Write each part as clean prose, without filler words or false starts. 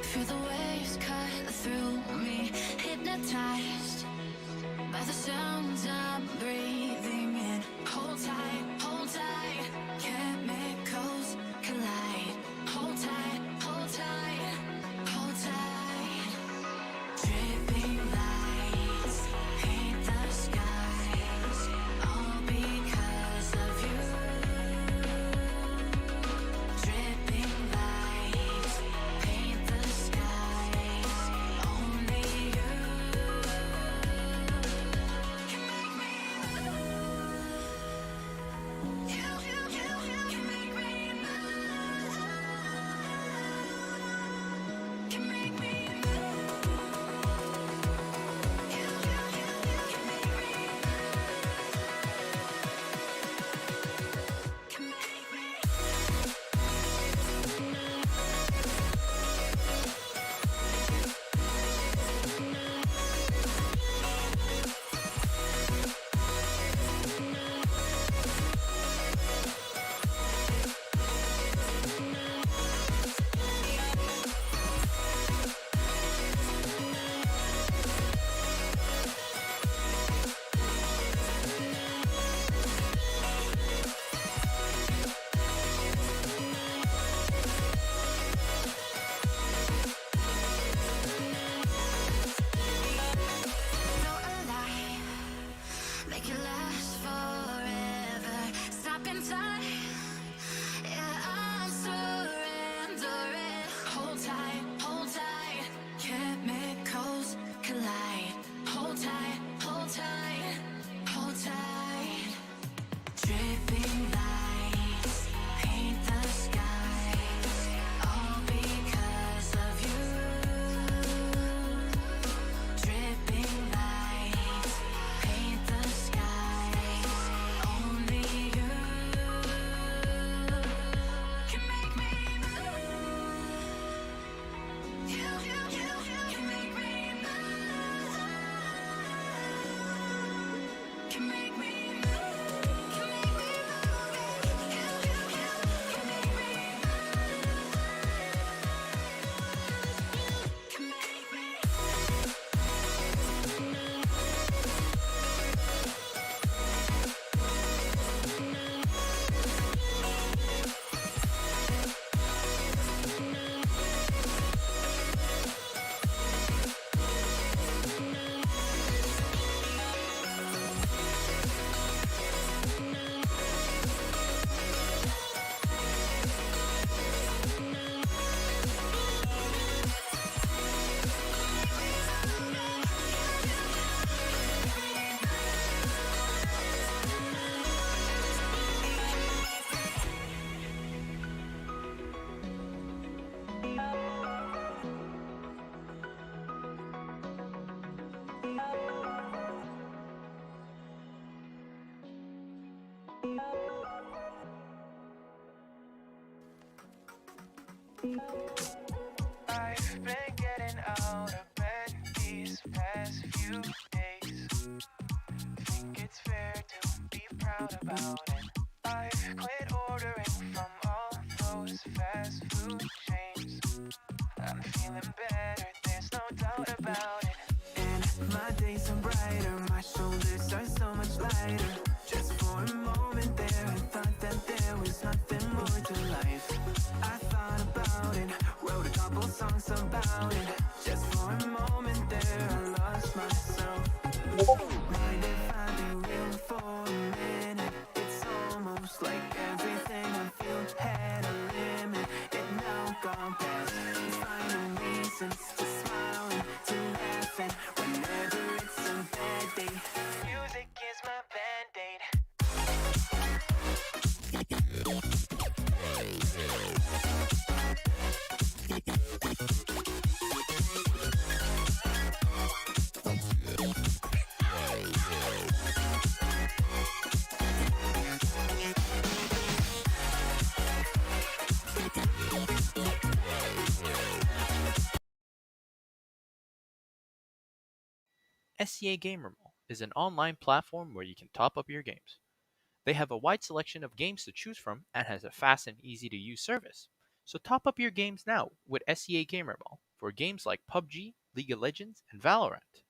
Feel the waves cut through me, hypnotized by the sounds I'm breathing in. Hold tight, chemicals collide. Hold tight, hold tight, hold tight. Dripping lights paint the skies, all because of you. Dripping lights paint the skies, only you can make me move. You can make me move. Can make me move. You can make me move. Can make me. Feel alive, make it last forever. Stop in time, yeah, I'm surrendering. Hold tight, chemicals collide. Hold tight, hold tight, hold tight. Dripping lights paint the skies, all because of you. Dripping lights paint the skies, only you can make me move. You can make me move. Can make me move. Can make me move. You can make me move. Can make me. I've been getting out of bed these past few days. Think it's fair to be proud about it. I've quit ordering from all those fast food chains. I'm feeling better, there's no doubt about it. And my days are brighter, my shoulders are so much lighter. Just for a moment there, I thought that there was nothing more to life. I thought about it, wrote a couple songs about it. Just for a moment there, I lost myself. Mind if I be real for a minute? It's almost like everything I feel had a limit. It now gone past. Finding reasons to smile and to laugh, and whenever it's a bad day, music is my band-aid. SCA Gamer Mall is an online platform where you can top up your games. They have a wide selection of games to choose from and has a fast and easy to use service, So top up your games now with SEA Gamer Ball for games like PUBG, League of Legends, and Valorant.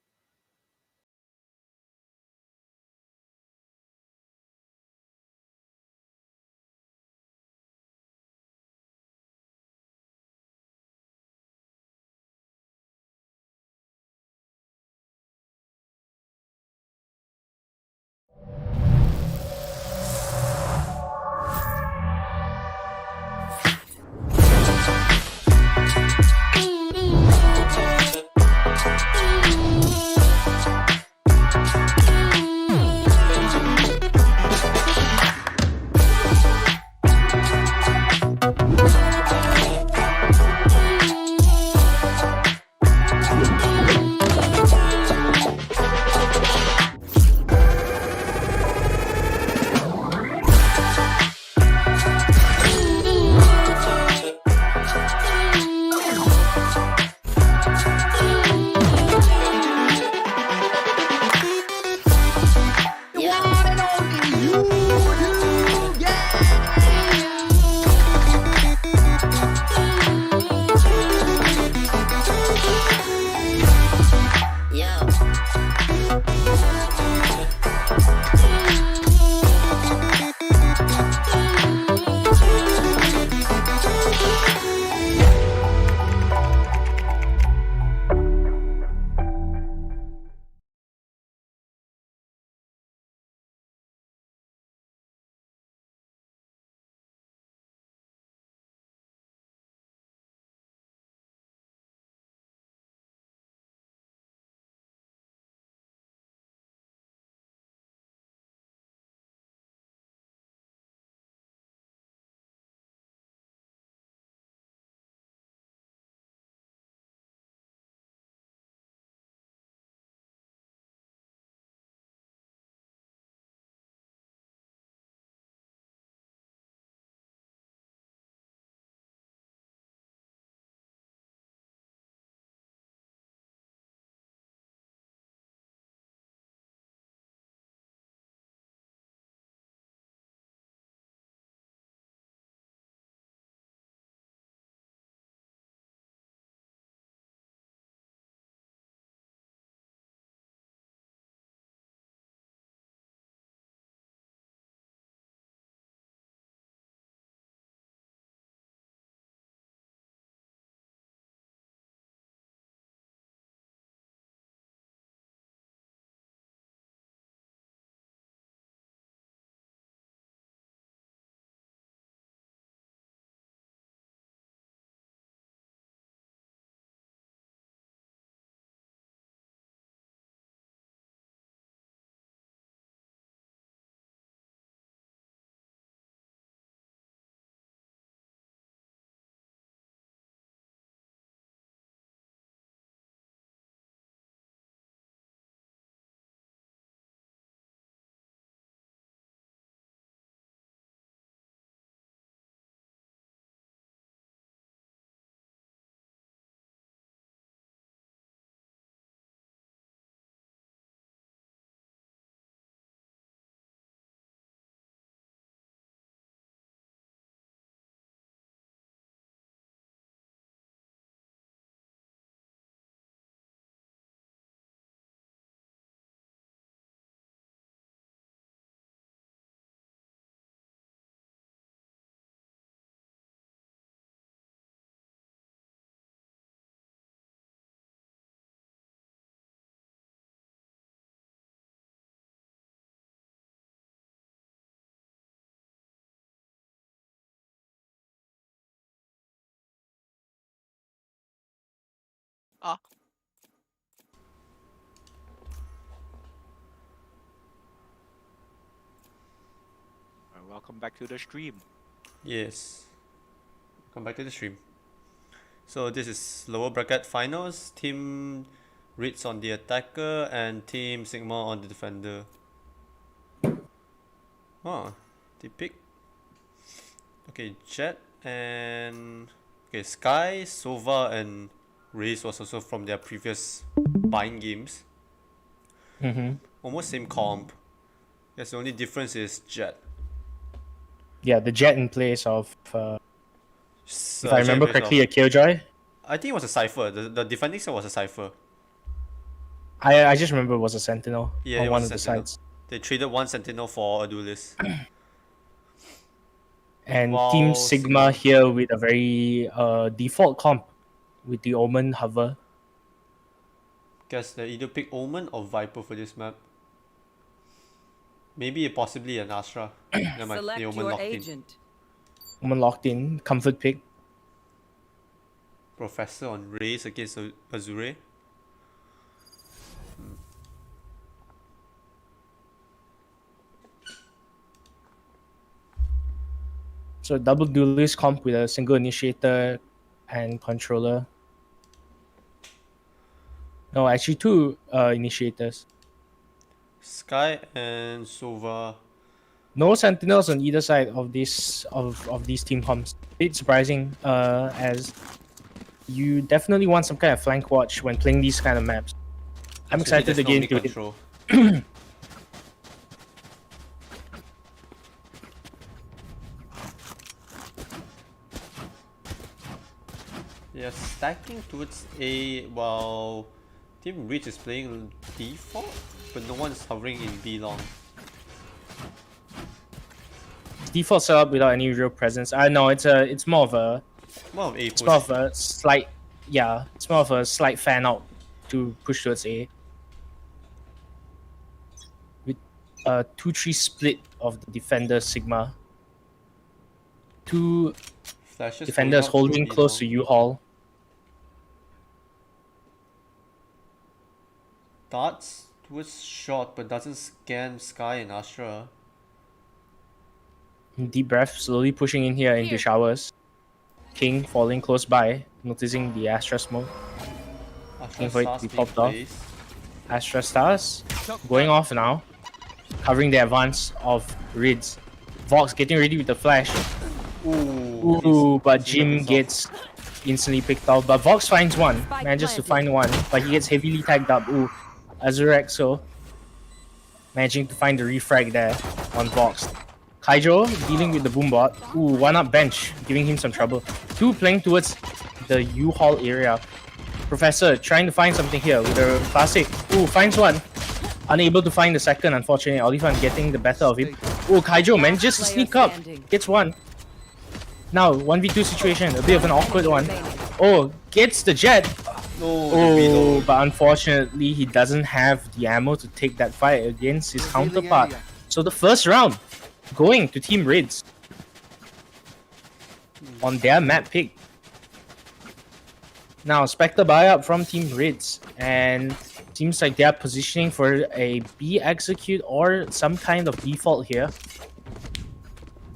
Ah, welcome back to the stream. Yes. Come back to the stream. So this is lower bracket finals. Team Ridz on the attacker and Team Sigma on the defender. Oh, they pick. Okay, Jet and okay Sky, Sova and Ridz was also from their previous buying games. Almost same comp. Yes, the only difference is Jet. Yeah, the Jet in place of was. If I remember champions correctly, of- a Killjoy. I think it was a cipher. The defending side was a cipher. I just remember it was a Sentinel Yeah, on it one was of a the sentinel. sides. They traded one sentinel for a duelist. And Wow, Team Sigma here with a very default comp with the Omen hover. Guess they either pick Omen or Viper for this map. Maybe possibly an Astra. Never mind, Select the Omen your locked in. agent. Omen locked in, comfort pick. Professor on Raze against Azure. So double duelist comp with a single initiator and controller. No, actually two initiators. Sky and Sova. No sentinels on either side of this of these team comps. It's surprising, as you definitely want some kind of flank watch when playing these kind of maps. I'm Especially excited there's to no get mid into it. control. Yeah, stacking towards A while Team Ridz is playing default, but no one's hovering in B long. Default setup without any real presence. No, it's more of a More of A it's push. more of a slight it's more of a slight fan out to push towards A. With 2-3 split of the defender Sigma. Two Flashes defenders going out holding through B close long. to U-Hall. Darts towards short, but doesn't scan Sky and Astra. Deep breath, slowly pushing in here into showers. King falling close by, noticing the Astra smoke. Astra for it to stars be being popped off. placed. Astra stars going off now, covering the advance of Ridz. Vox getting ready with the flash. Ooh, but Jim gets instantly picked off. But Vox finds one, manages to find one, but he gets heavily tagged up. Ooh, Azurexo managing to find the refrag there on Vox. Kaijo dealing with the boombot. Ooh, one up bench, giving him some trouble. Two playing towards the U-Hall area. Professor trying to find something here with a classic. Ooh, finds one. Unable to find the second, unfortunately. Olifan getting the better of him. Ooh, Kaijo manages to sneak up. Gets one. Now, 1v2 situation. A bit of an awkward one. Oh, gets the jet. No, the Oh, reload. but unfortunately, he doesn't have the ammo to take that fight against his counterpart. So the first round going to Team Ridz on their map pick. Now, Spectre buy up from Team Ridz, and seems like they're positioning for a B execute or some kind of default here.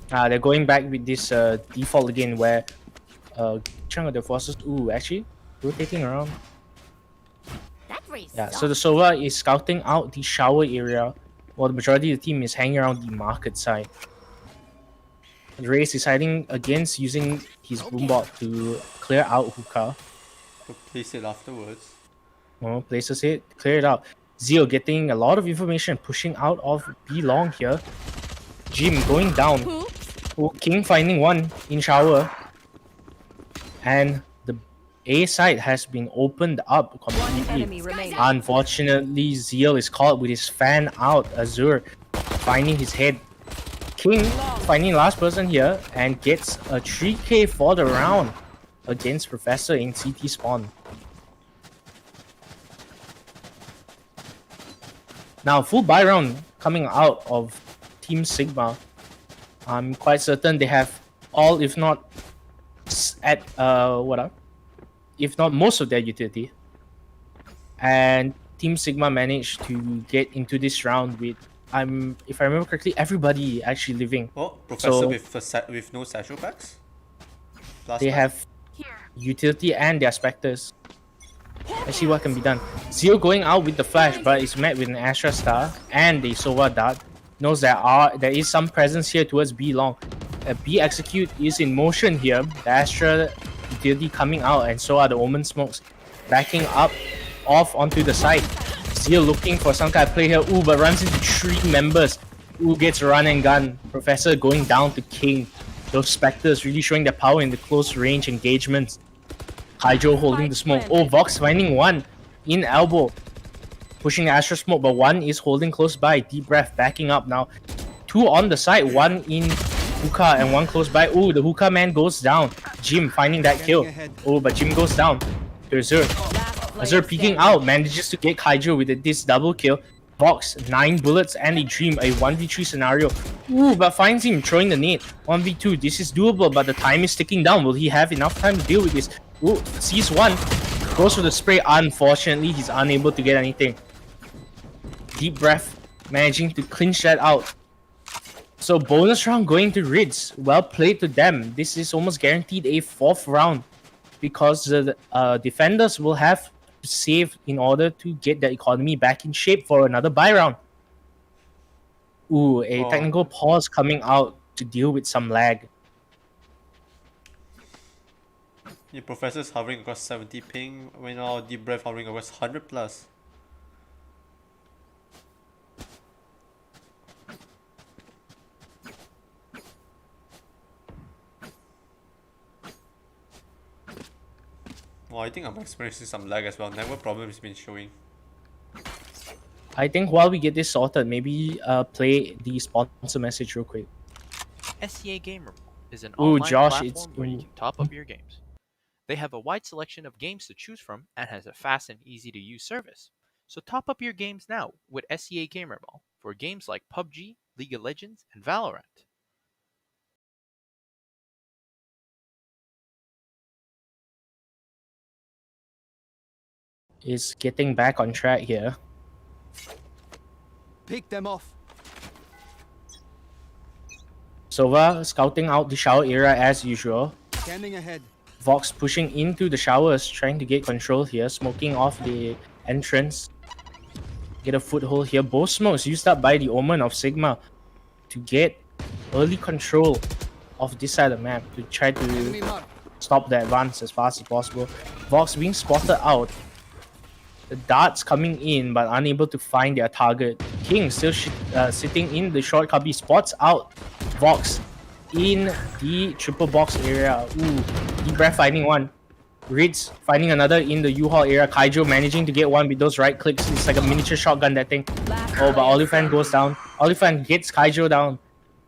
They're going back with this default again, where chunk of the forces. Ooh, actually rotating around. Yeah, so the Sova is scouting out the shower area, while the majority of the team is hanging around the market side. Ray is deciding against using his boombot to clear out hookah. But place it afterwards. Places it, clear it out. Zio getting a lot of information, pushing out of B long here. Jim going down. Oh, King finding one in shower. And the A side has been opened up One completely. enemy remaining. Unfortunately, Zeal is caught with his fan out. Azure finding his head. King finding last person here and gets a 3k for the round against Professor in CT spawn. Now, full buy round coming out of Team Sigma. I'm quite certain they have all, if not if not most of their utility. And Team Sigma managed to get into this round with, if I remember correctly, everybody actually living. Oh, Professor So- with no satchel packs? Last They match? have utility and their specters. Let's see what can be done. Zio going out with the flash, but is met with an Astra Star and the Sova Dart. Knows there is some presence here towards B long. B execute is in motion here. The Astra utility coming out, and so are the Omen smokes backing up off onto the side. Zio looking for some kind of play here. Ooh, but runs into 3 members. Ooh, gets run and gun. Professor going down to King. Those Spectres really showing their power in the close range engagements. Kaijo holding the smoke. Oh, Vox finding one in elbow. Pushing the Astro Smoke, but one is holding close by. Deep breath, backing up now. Two on the side, one in hookah and one close by. Oh, the hookah man goes down. Jim finding that kill. Oh, but Jim goes down to Azure. Azure peeking out, manages to get Kaijo with this double kill. Vox, 9 bullets and a dream, a 1v3 scenario. Ooh, but finds him throwing the nade. 1v2, this is doable, but the time is ticking down. Will he have enough time to deal with this? Ooh, sees one, goes for the spray. Unfortunately, he's unable to get anything. Deep breath, managing to clinch that out. So bonus round going to Ridz. Well played to them. This is almost guaranteed a 4th round because the defenders will have to save in order to get the economy back in shape for another buy round. Ooh, a technical pause coming out to deal with some lag. The Professor's hovering across 70 ping, when our Deep Breath hovering across 100 plus. Well, I think I'm experiencing some lag as well. Network problem has been showing. I think while we get this sorted, maybe play the sponsor message real quick. SEA Gamer is an Ooh, online Josh, platform it's- where you can top up your games. They have a wide selection of games to choose from and has a fast and easy to use service. So top up your games now with SEA Gamer Ball for games like PUBG, League of Legends, and Valorant. Is getting back on track here. Pick them off. Sova scouting out the shower area as usual. Scanning ahead. Vox pushing into the showers, trying to get control here, smoking off the entrance. Get a foothold here. Both smokes used up by the Omen of Sigma to get early control of this side of the map to try to Enemy mark. stop the advance as fast as possible. Vox being spotted out. The darts coming in but unable to find their target. King still sitting in the short cubby, spots out Vox in the triple box area. Ooh, Deep Breath finding one. Ridz finding another in the U-Haul area. Kaijo managing to get one with those right clicks. It's like a miniature shotgun, that thing. Oh, but Olifant goes down. Olifant gets Kaijo down.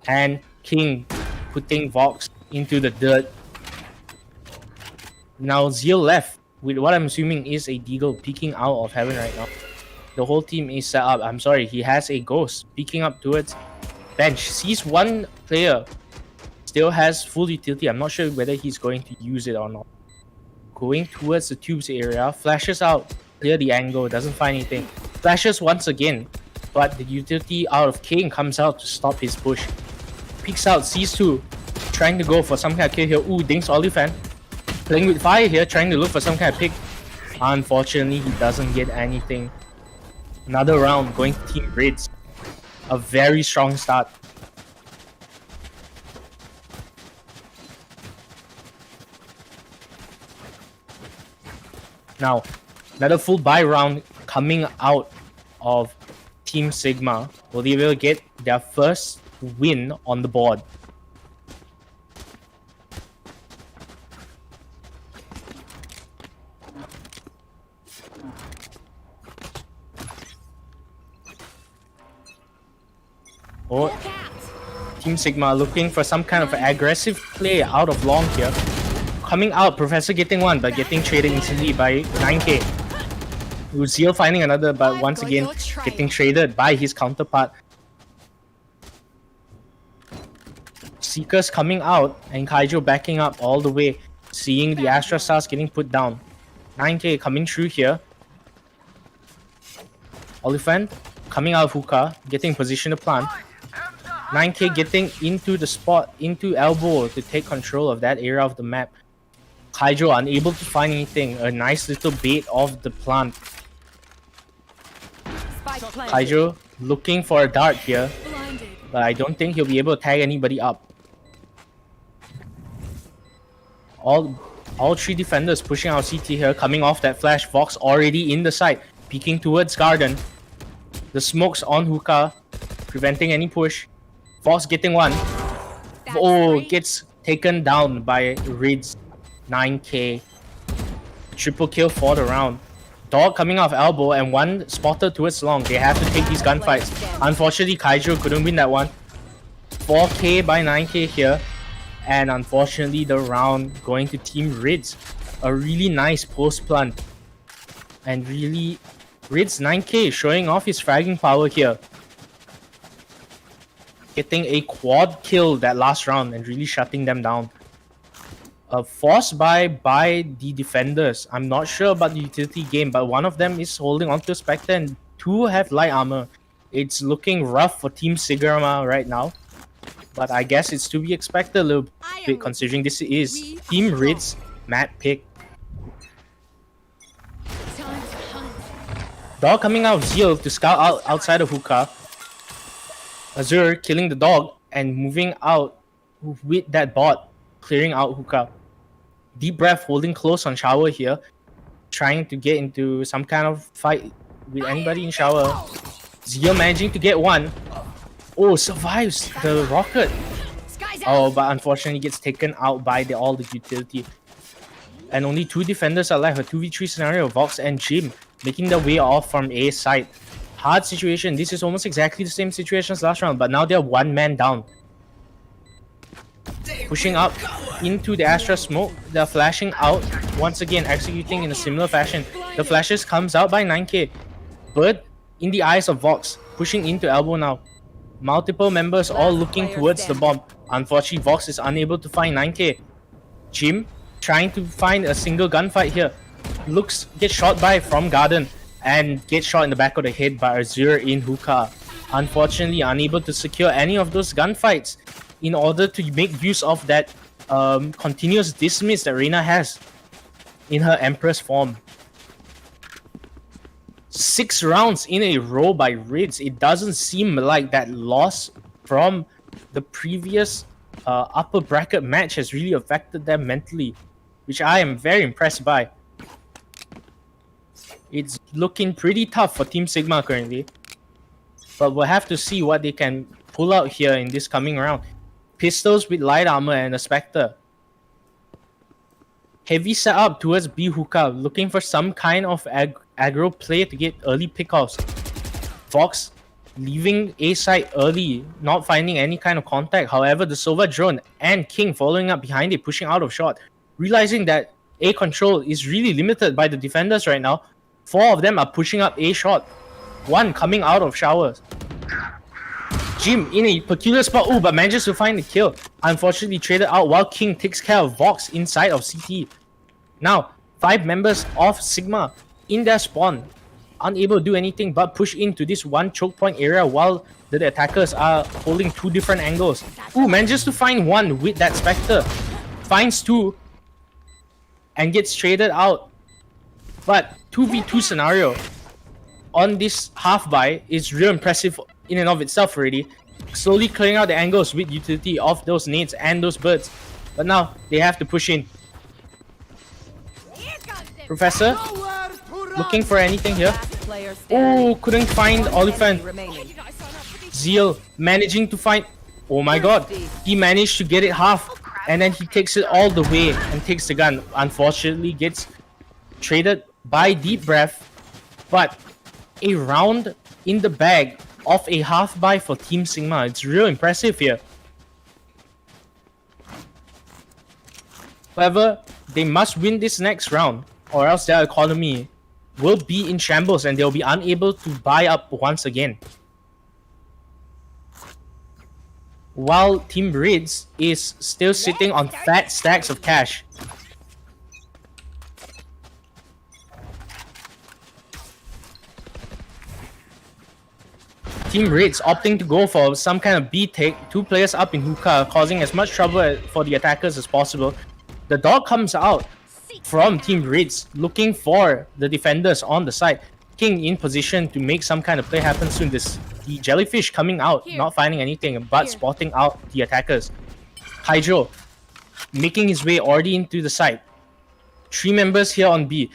And King putting Vox into the dirt. Now Zeal left with what I'm assuming is a Deagle peeking out of heaven right now. The whole team is set up. I'm sorry, he has a ghost peeking up towards bench. Sees one player. Still has full utility. I'm not sure whether he's going to use it or not. Going towards the tubes area. Flashes out. Clear the angle. Doesn't find anything. Flashes once again. But the utility out of King comes out to stop his push. Peeks out. Sees two. Trying to go for some kind of kill here. Ooh, dinks Olifant. Playing with fire here. Trying to look for some kind of pick. Unfortunately, he doesn't get anything. Another round going to Team Ridz. A very strong start. Now, another full buy round coming out of Team Sigma. Will they be able to get their first win on the board? Or Team Sigma looking for some kind of aggressive play out of long here. Coming out, Professor getting one, but getting traded instantly by 9k. Uziel finding another, but once again getting traded by his counterpart. Seekers coming out and Kaijo backing up all the way, seeing the Astra Stars getting put down. 9k coming through here. Olifant coming out of hookah, getting position to plant. 9k getting into the spot, into elbow to take control of that area of the map. Kaijo unable to find anything. A nice little bait of the plant. Kaijo looking for a dart here, Blinded. but I don't think he'll be able to tag anybody up. All three defenders pushing out CT here, coming off that flash. Vox already in the site, peeking towards Garden. The smokes on hookah, preventing any push. Vox getting one. Oh, gets taken down by Ridz. 9k. Triple kill for the round. Dog coming off elbow and one spotted towards long. They have to take these gunfights. Unfortunately, Kaijo couldn't win that one. 4k by 9k here. And unfortunately, the round going to Team Ridz. A really nice post plant. And really, Ridz 9k showing off his fragging power here. Getting a quad kill that last round and really shutting them down. Forced by the defenders. I'm not sure about the utility game, but one of them is holding onto Spectre and two have light armor. It's looking rough for Team Sigma right now. But I guess it's to be expected a little bit considering this is Team Ridz map pick. Dog coming out of Zeal to scout outside of hookah. Azure killing the dog and moving out with that bot, clearing out hookah. Deep breath holding close on shower here, trying to get into some kind of fight with anybody in shower. Zeal managing to get one. Oh, survives the rocket. Oh, but unfortunately gets taken out by all the utility. And only two defenders are left. A 2v3 scenario, Vox and Jim, making their way off from A side. Hard situation. This is almost exactly the same situation as last round, but now they're one man down. Pushing up into the Astra smoke. They're flashing out. Once again, executing in a similar fashion. The flashes comes out by 9k. But in the eyes of Vox, pushing into elbow now. Multiple members all looking towards the bomb. Unfortunately, Vox is unable to find 9k. Jim trying to find a single gunfight here. Gets shot by from Garden and gets shot in the back of the head by Azure in hookah. Unfortunately, unable to secure any of those gunfights in order to make use of that continuous dismiss that Reina has in her Empress form. 6 rounds in a row by Ridz. It doesn't seem like that loss from the previous upper bracket match has really affected them mentally, which I am very impressed by. It's looking pretty tough for Team Sigma currently, but we'll have to see what they can pull out here in this coming round. Pistols with light armor and a Spectre. Heavy setup towards B hookah, looking for some kind of aggro play to get early pickoffs. Vox leaving A side early, not finding any kind of contact. However, the Sova drone and King following up behind it, pushing out of shot. Realizing that A control is really limited by the defenders right now, 4 of them are pushing up A shot. 1 coming out of showers. Jim in a peculiar spot, but manages to find the kill. Unfortunately traded out while King takes care of Vox inside of CT. Now, 5 members of Sigma in their spawn, unable to do anything but push into this one choke point area while the attackers are holding 2 different angles. Manages to find 1 with that Spectre. Finds 2 and gets traded out. But 2v2 scenario on this half buy is real impressive in and of itself already. Slowly clearing out the angles with utility of those nades and those birds. But now they have to push in. Professor looking for anything here. Couldn't find Oliphant. Zeal managing to find. Oh my god. He managed to get it half. And then he takes it all the way and takes the gun. Unfortunately gets traded by Deep Breath. But a round in the bag of a half buy for Team Sigma. It's real impressive here. However, they must win this next round or else their economy will be in shambles and they'll be unable to buy up once again. While Team Ridz is still sitting on fat stacks of cash. Team Ridz opting to go for some kind of B take, 2 players up in hookah, causing as much trouble for the attackers as possible. The dog comes out from Team Ridz, looking for the defenders on the side. King in position to make some kind of play happen soon. The jellyfish coming out, not finding anything, but spotting out the attackers. Hydro making his way already into the side. 3 members here on B.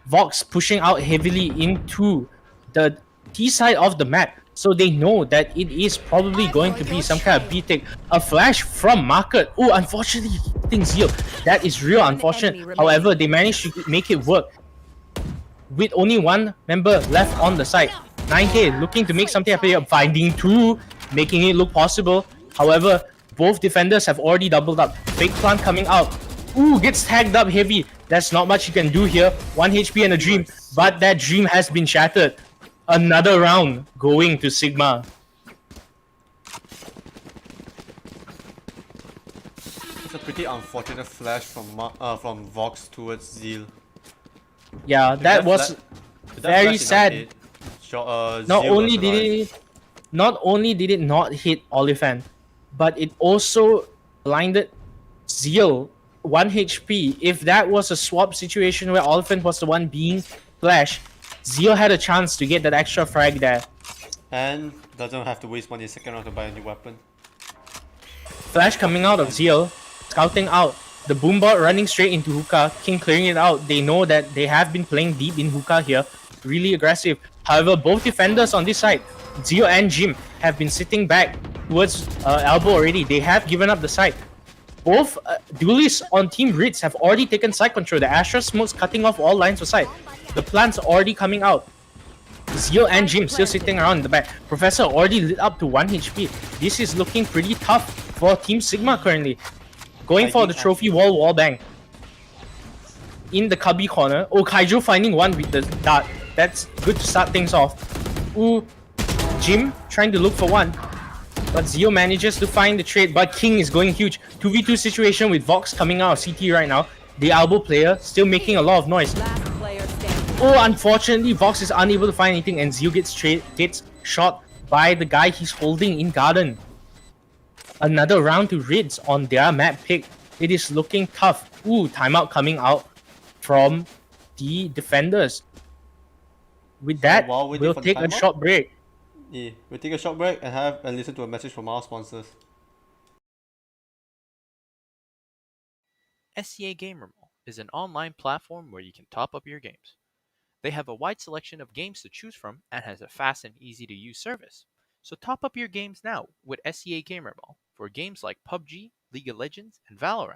Vox pushing out heavily into the T side of the map. So they know that it is probably going to be some kind of B-take. A flash from Market. Oh, unfortunately, hitting Zeal. That is real unfortunate. However, they managed to make it work. With only one member left on the side. 9K looking to make something happen here. Finding two, making it look possible. However, both defenders have already doubled up. Fake plant coming out. Ooh, gets tagged up heavy. There's not much you can do here. 1 HP and a dream. But that dream has been shattered. Another round going to Sigma. It's a pretty unfortunate flash from Vox towards Zeal. Yeah, that was With that very flash sad. enough hit, Not Zeal only will did survive. not only did it not hit Oliphant, but it also blinded Zeal 1 HP. If that was a swap situation where Oliphant was the one being flashed, Zeal had a chance to get that extra frag there. And doesn't have to waste money second round to buy a new weapon. Flash coming out of Zeal, scouting out. The Boombot running straight into Hookah, King clearing it out. They know that they have been playing deep in Hookah here, really aggressive. However, both defenders on this side, Zio and Jim, have been sitting back towards Elbow already. They have given up the side. Both duelists on Team Ridz have already taken side control. The Astra smoke's cutting off all lines of sight. The plants already coming out. Zio and Jim still sitting around in the back. Professor already lit up to 1 HP. This is looking pretty tough for Team Sigma currently. Going for the trophy wall bang. In the cubby corner. Oh, Kaijo finding one with the dart. That's good to start things off. Ooh, Jim trying to look for one. But Zio manages to find the trade, but King is going huge. 2v2 situation with Vox coming out of CT right now. The elbow player still making a lot of noise. Oh, unfortunately, Vox is unable to find anything and Zio gets shot by the guy he's holding in Garden. Another round to Ridz on their map pick. It is looking tough. Ooh, timeout coming out from the defenders. With that, while waiting we'll for the take a timeout? short break. Yeah, we'll take a short break and listen to a message from our sponsors. SCA Gamer Mall is an online platform where you can top up your games. They have a wide selection of games to choose from and has a fast and easy to use service. So top up your games now with SCA Gamer Mall for games like PUBG, League of Legends, and Valorant.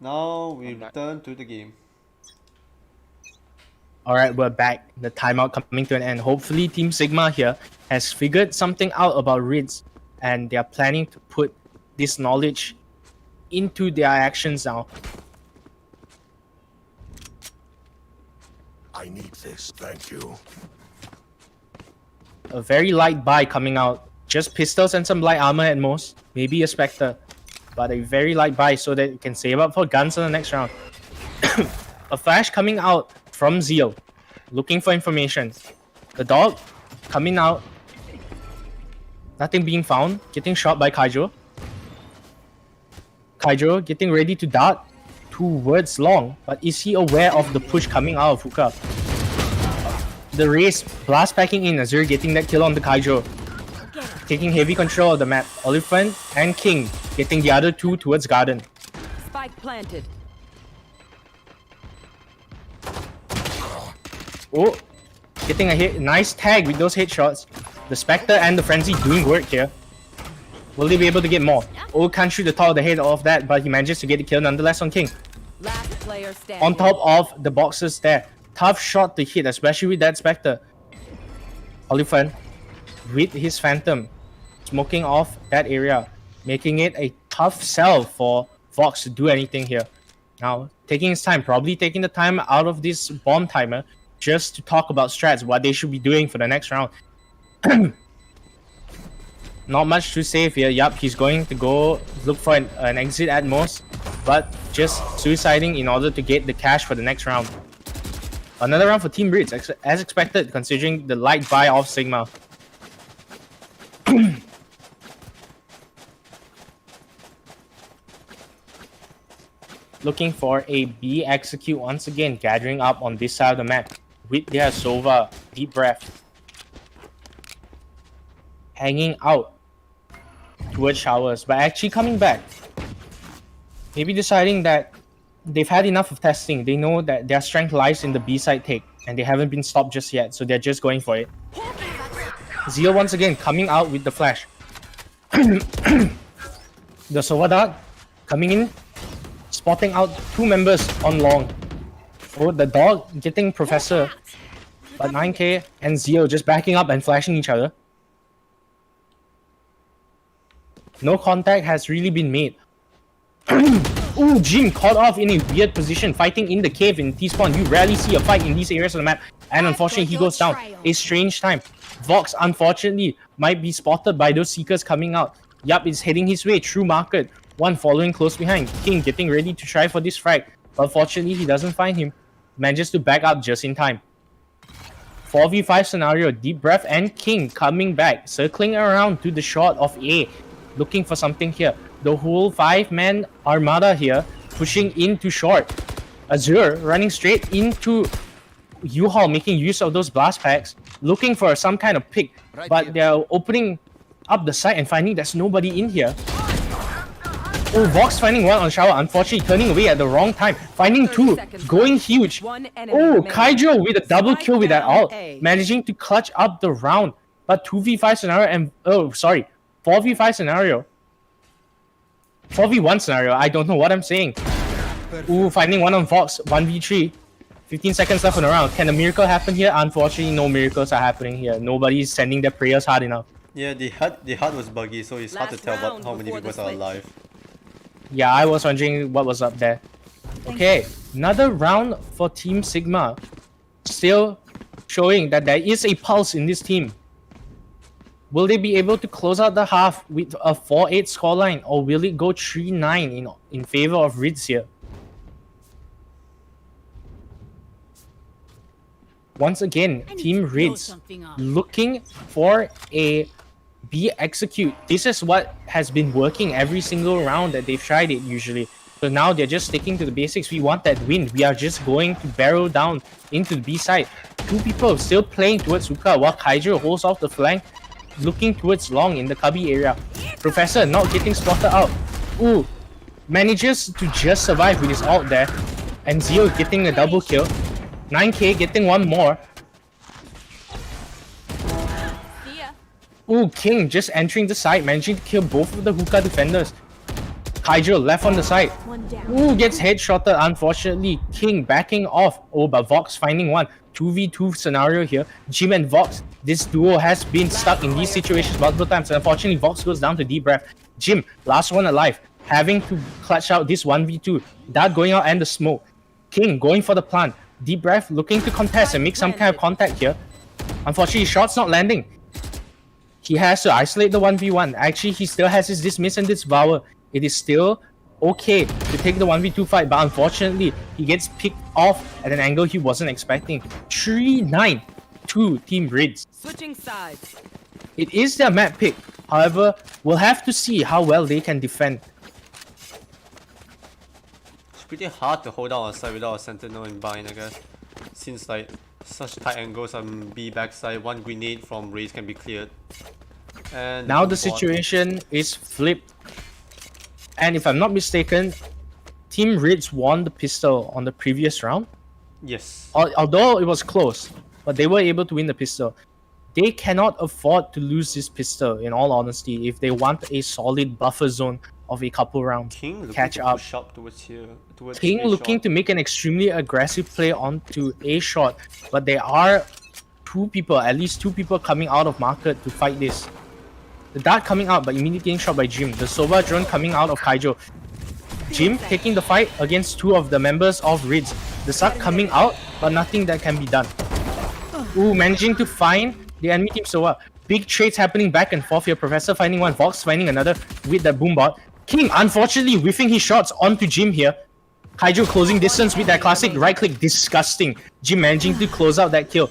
Now we I'm back. return to the game. Alright, we're back. The timeout coming to an end. Hopefully Team Sigma here has figured something out about Ridz and they are planning to put this knowledge into their actions now. I need this, thank you. A very light buy coming out. Just pistols and some light armor at most. Maybe a Spectre. But a very light buy so that you can save up for guns in the next round. A flash coming out from Zeal. Looking for information. The dog coming out. Nothing being found. Getting shot by Kaijo. Kaijo getting ready to dart towards Long. But is he aware of the push coming out of Hookah? The race blast packing in. Azure getting that kill on the Kaijo. Taking heavy control of the map. Oliphant and King getting the other two towards Garden. Spike planted. Oh, getting a hit. Nice tag with those headshots. The Spectre and the Frenzy doing work here. Will they be able to get more? Oh, can't shoot the top of the head off that, but he manages to get the kill nonetheless on King. Last player standing. On top of the boxes there. Tough shot to hit, especially with that Spectre. Oliphant with his Phantom smoking off that area, making it a tough sell for Vox to do anything here. Now, taking his time, probably taking the time out of this bomb timer just to talk about strats, what they should be doing for the next round. Not much to say here. Yup, he's going to go look for an exit at most, but just suiciding in order to get the cash for the next round. Another round for Team Ridz, as expected, considering the light buy of Sigma. looking for a B execute once again, gathering up on this side of the map with their Sova. Deep breath. Hanging out towards showers, but actually coming back. Maybe deciding that they've had enough of testing. They know that their strength lies in the B side take, and they haven't been stopped just yet, so they're just going for it. Zio once again coming out with the flash. The Sova dart coming in, spotting out two members on long. Oh, the dog getting Professor, but 9K and Zio just backing up and flashing each other. No contact has really been made. Ooh, Jim caught off in a weird position, fighting in the cave in T-spawn. You rarely see a fight in these areas of the map, and unfortunately he goes down. A strange time. Vox, unfortunately, might be spotted by those seekers coming out. Yup, is heading his way through market. One following close behind. King getting ready to try for this frag, but unfortunately he doesn't find him. Manages to back up just in time. 4v5 scenario, Deep Breath and King coming back, circling around to the short of A. Looking for something here. The whole 5-man armada here pushing into short. Azure running straight into U-Haul, making use of those blast packs, looking for some kind of pick, but they're opening up the site and finding there's nobody in here. Oh, Vox finding one on shower, unfortunately turning away at the wrong time, finding two, going huge. Oh, Kaijo with a double kill with that ult, managing to clutch up the round. But 2v5 scenario and 4v5 scenario. 4v1 scenario, I don't know what I'm saying. Ooh, finding one on Vox, 1v3. 15 seconds left on the round. Can a miracle happen here? Unfortunately, no miracles are happening here. Nobody's sending their prayers hard enough. Yeah, the HUD was buggy, so it's hard to tell how many people are alive. Yeah, I was wondering what was up there. Okay, another round for Team Sigma. Still showing that there is a pulse in this team. Will they be able to close out the half with a 4-8 scoreline, or will it go 3-9 in favor of Ridz here? Once again, Team Ridz looking for a B execute. This is what has been working every single round that they've tried it usually. So now they're just sticking to the basics. We want that win. We are just going to barrel down into the B side. Two people still playing towards Suka while Kaijo holds off the flank, looking towards long in the cubby area. Professor not getting spotted out. Ooh, manages to just survive with his ult there. And Zio getting a double kill. 9K getting one more. Ooh, King just entering the site, managing to kill both of the hookah defenders. Kaijo left on the side. Ooh, gets headshotted unfortunately. King backing off. Oh, but Vox finding one. 2v2 scenario here. Jim and Vox, this duo has been stuck in these situations multiple times. And unfortunately, Vox goes down to Deep Breath. Jim, last one alive, having to clutch out this 1v2. Dart going out and the smoke. King going for the plant. Deep Breath looking to contest and make some kind of contact here. Unfortunately, shot's not landing. He has to isolate the 1v1. Actually, he still has his Dismiss and Devour. It is still okay to take the 1v2 fight, but unfortunately, he gets picked off at an angle he wasn't expecting. 3-9 to Team Ridz. Switching sides. It is their map pick. However, we'll have to see how well they can defend. It's pretty hard to hold down a side without a sentinel in bind, I guess. Since like such tight angles on B backside, one grenade from Ridz can be cleared. And now the situation is flipped. And if I'm not mistaken, Team Ridz won the pistol on the previous round. Yes. Although it was close, but they were able to win the pistol. They cannot afford to lose this pistol, in all honesty, if they want a solid buffer zone of a couple rounds. King looking catch to up. push up towards here. Towards King A looking shot. to make an extremely aggressive play onto A shot, but there are at least two people coming out of market to fight this. The dart coming out, but immediately getting shot by Jim. The Sova drone coming out of Kaijo. Jim taking the fight against two of the members of Ridz. The Suck coming out, but nothing that can be done. Ooh, managing to find the enemy team Sova. Big trades happening back and forth here. Professor finding one, Vox finding another with that boombot. King unfortunately whiffing his shots onto Jim here. Kaijo closing distance with that classic right click. Disgusting. Jim managing to close out that kill.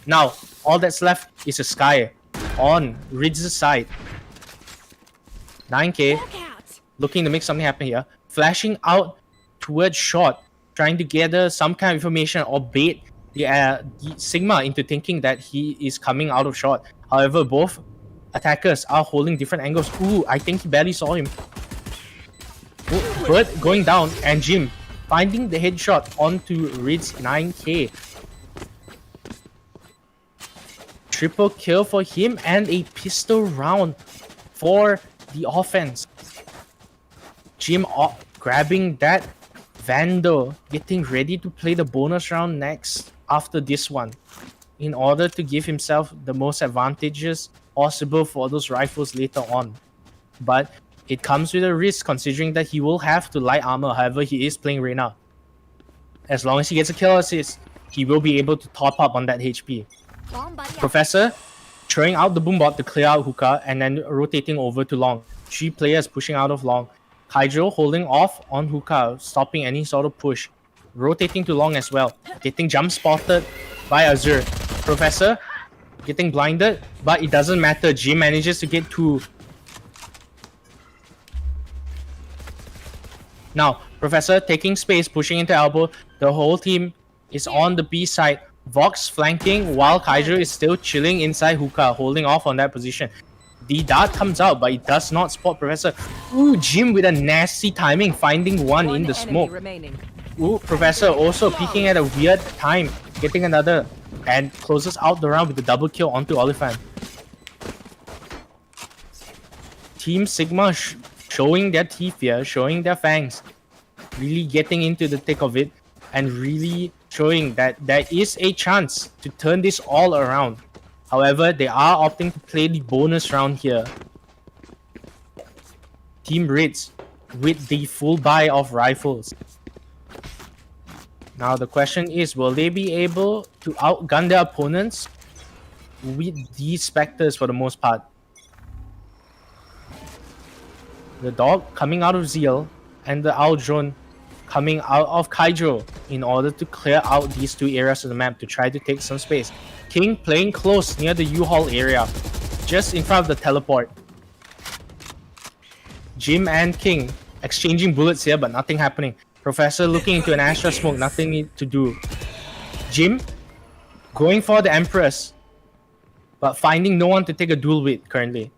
Now, all that's left is a Sky on Ridz's side. 9K looking to make something happen here. Flashing out towards short, trying to gather some kind of information or bait the Sigma into thinking that he is coming out of short. However, both attackers are holding different angles. Ooh, I think he barely saw him. Ooh, Bird going down, and Jim finding the headshot onto Ridz 9K. Triple kill for him and a pistol round for the offense. Jim grabbing that Vandal, getting ready to play the bonus round next after this one in order to give himself the most advantages possible for those rifles later on. But it comes with a risk considering that he will have to light armor. However, he is playing Reyna. As long as he gets a kill assist, he will be able to top up on that HP. Professor throwing out the boombot to clear out hookah and then rotating over to long. 3 players pushing out of long. Kaijo holding off on hookah, stopping any sort of push. Rotating to long as well. Getting jump spotted by Azure. Professor getting blinded, but it doesn't matter. Jim manages to get 2. Now, Professor taking space, pushing into elbow. The whole team is on the B side. Vox flanking while Kaijo is still chilling inside hookah, holding off on that position. The dart comes out, but it does not spot Professor. Ooh, Jim with a nasty timing, finding one in the smoke. Remaining. Ooh, Professor also peeking at a weird time, getting another, and closes out the round with a double kill onto Oliphant. Team Sigma showing their teeth here, showing their fangs, really getting into the thick of it, and really showing that there is a chance to turn this all around. However, they are opting to play the bonus round here. Team Ridz with the full buy of rifles. Now the question is, will they be able to outgun their opponents with these Spectres for the most part? The dog coming out of Zeal and the Owl drone coming out of Kaijo in order to clear out these 2 areas of the map to try to take some space. King playing close near the U-Haul area, just in front of the teleport. Jim and King exchanging bullets here, but nothing happening. Professor looking into an Astra smoke, nothing to do. Jim going for the Empress, but finding no one to take a duel with currently.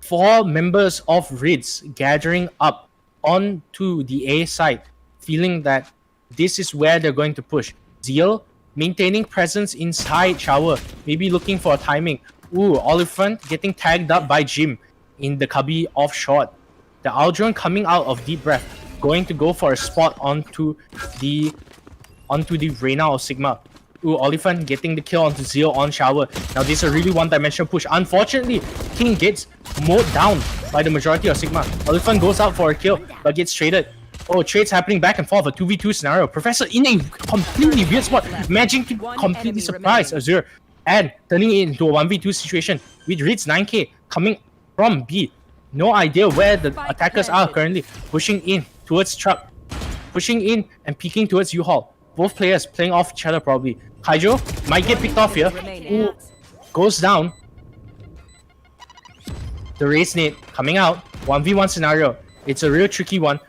4 members of Ridz gathering up onto the A side, feeling that this is where they're going to push. Zeal maintaining presence inside shower, maybe looking for a timing. Ooh, Oliphant getting tagged up by Jim in the cubby off short. The Aldron coming out of deep breath, going to go for a spot onto the Reyna of Sigma. Ooh, Oliphant getting the kill onto Zeal on shower. Now this is a really one-dimensional push. Unfortunately, King gets mowed down by the majority of Sigma. Oliphant goes out for a kill, but gets traded. Oh, trades happening back and forth, a 2v2 scenario. Professor in a completely weird spot, managing to completely surprise Azure and turning it into a 1v2 situation with Ridz 9K coming from B. No idea where the attackers are currently. Pushing in towards truck, pushing in and peeking towards U-Haul. Both players playing off each other probably. Kaijo might get picked off here. Ooh, goes down. The race nade coming out. 1v1 scenario. It's a real tricky one.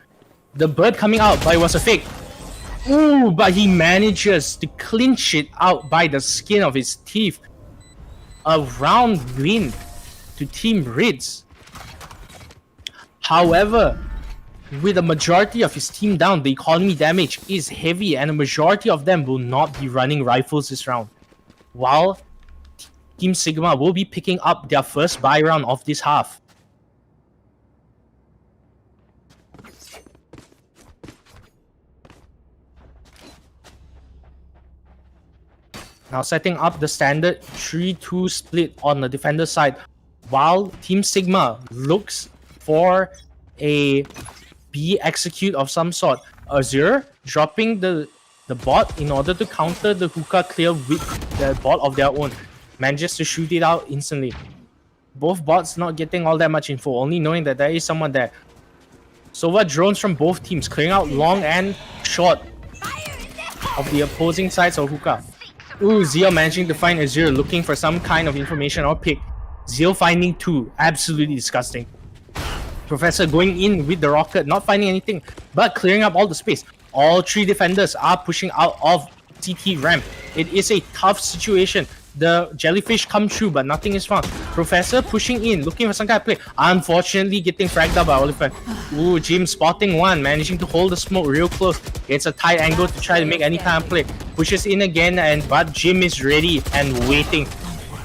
The bird coming out, but it was a fake. Ooh, but he manages to clinch it out by the skin of his teeth. A round win to Team Ridz. However, with a majority of his team down, the economy damage is heavy and a majority of them will not be running rifles this round. While Team Sigma will be picking up their first buy round of this half. Now setting up the standard 3-2 split on the defender side, while Team Sigma looks for a B execute of some sort. Azure dropping the bot in order to counter the hookah clear with the bot of their own. Manages to shoot it out instantly. Both bots not getting all that much info, only knowing that there is someone there. Sova drones from both teams clearing out long and short of the opposing sides of hookah. Ooh, Zeal managing to find Azure, looking for some kind of information or pick. Zeal finding 2. Absolutely disgusting. Professor going in with the rocket, not finding anything, but clearing up all the space. All 3 defenders are pushing out of CT ramp. It is a tough situation. The jellyfish come through, but nothing is found. Professor pushing in, looking for some kind of play. Unfortunately, getting fragged up by Oliphant. Ooh, Jim spotting one, managing to hold the smoke real close. It's a tight angle to try to make any kind of play. Pushes in again, but Jim is ready and waiting.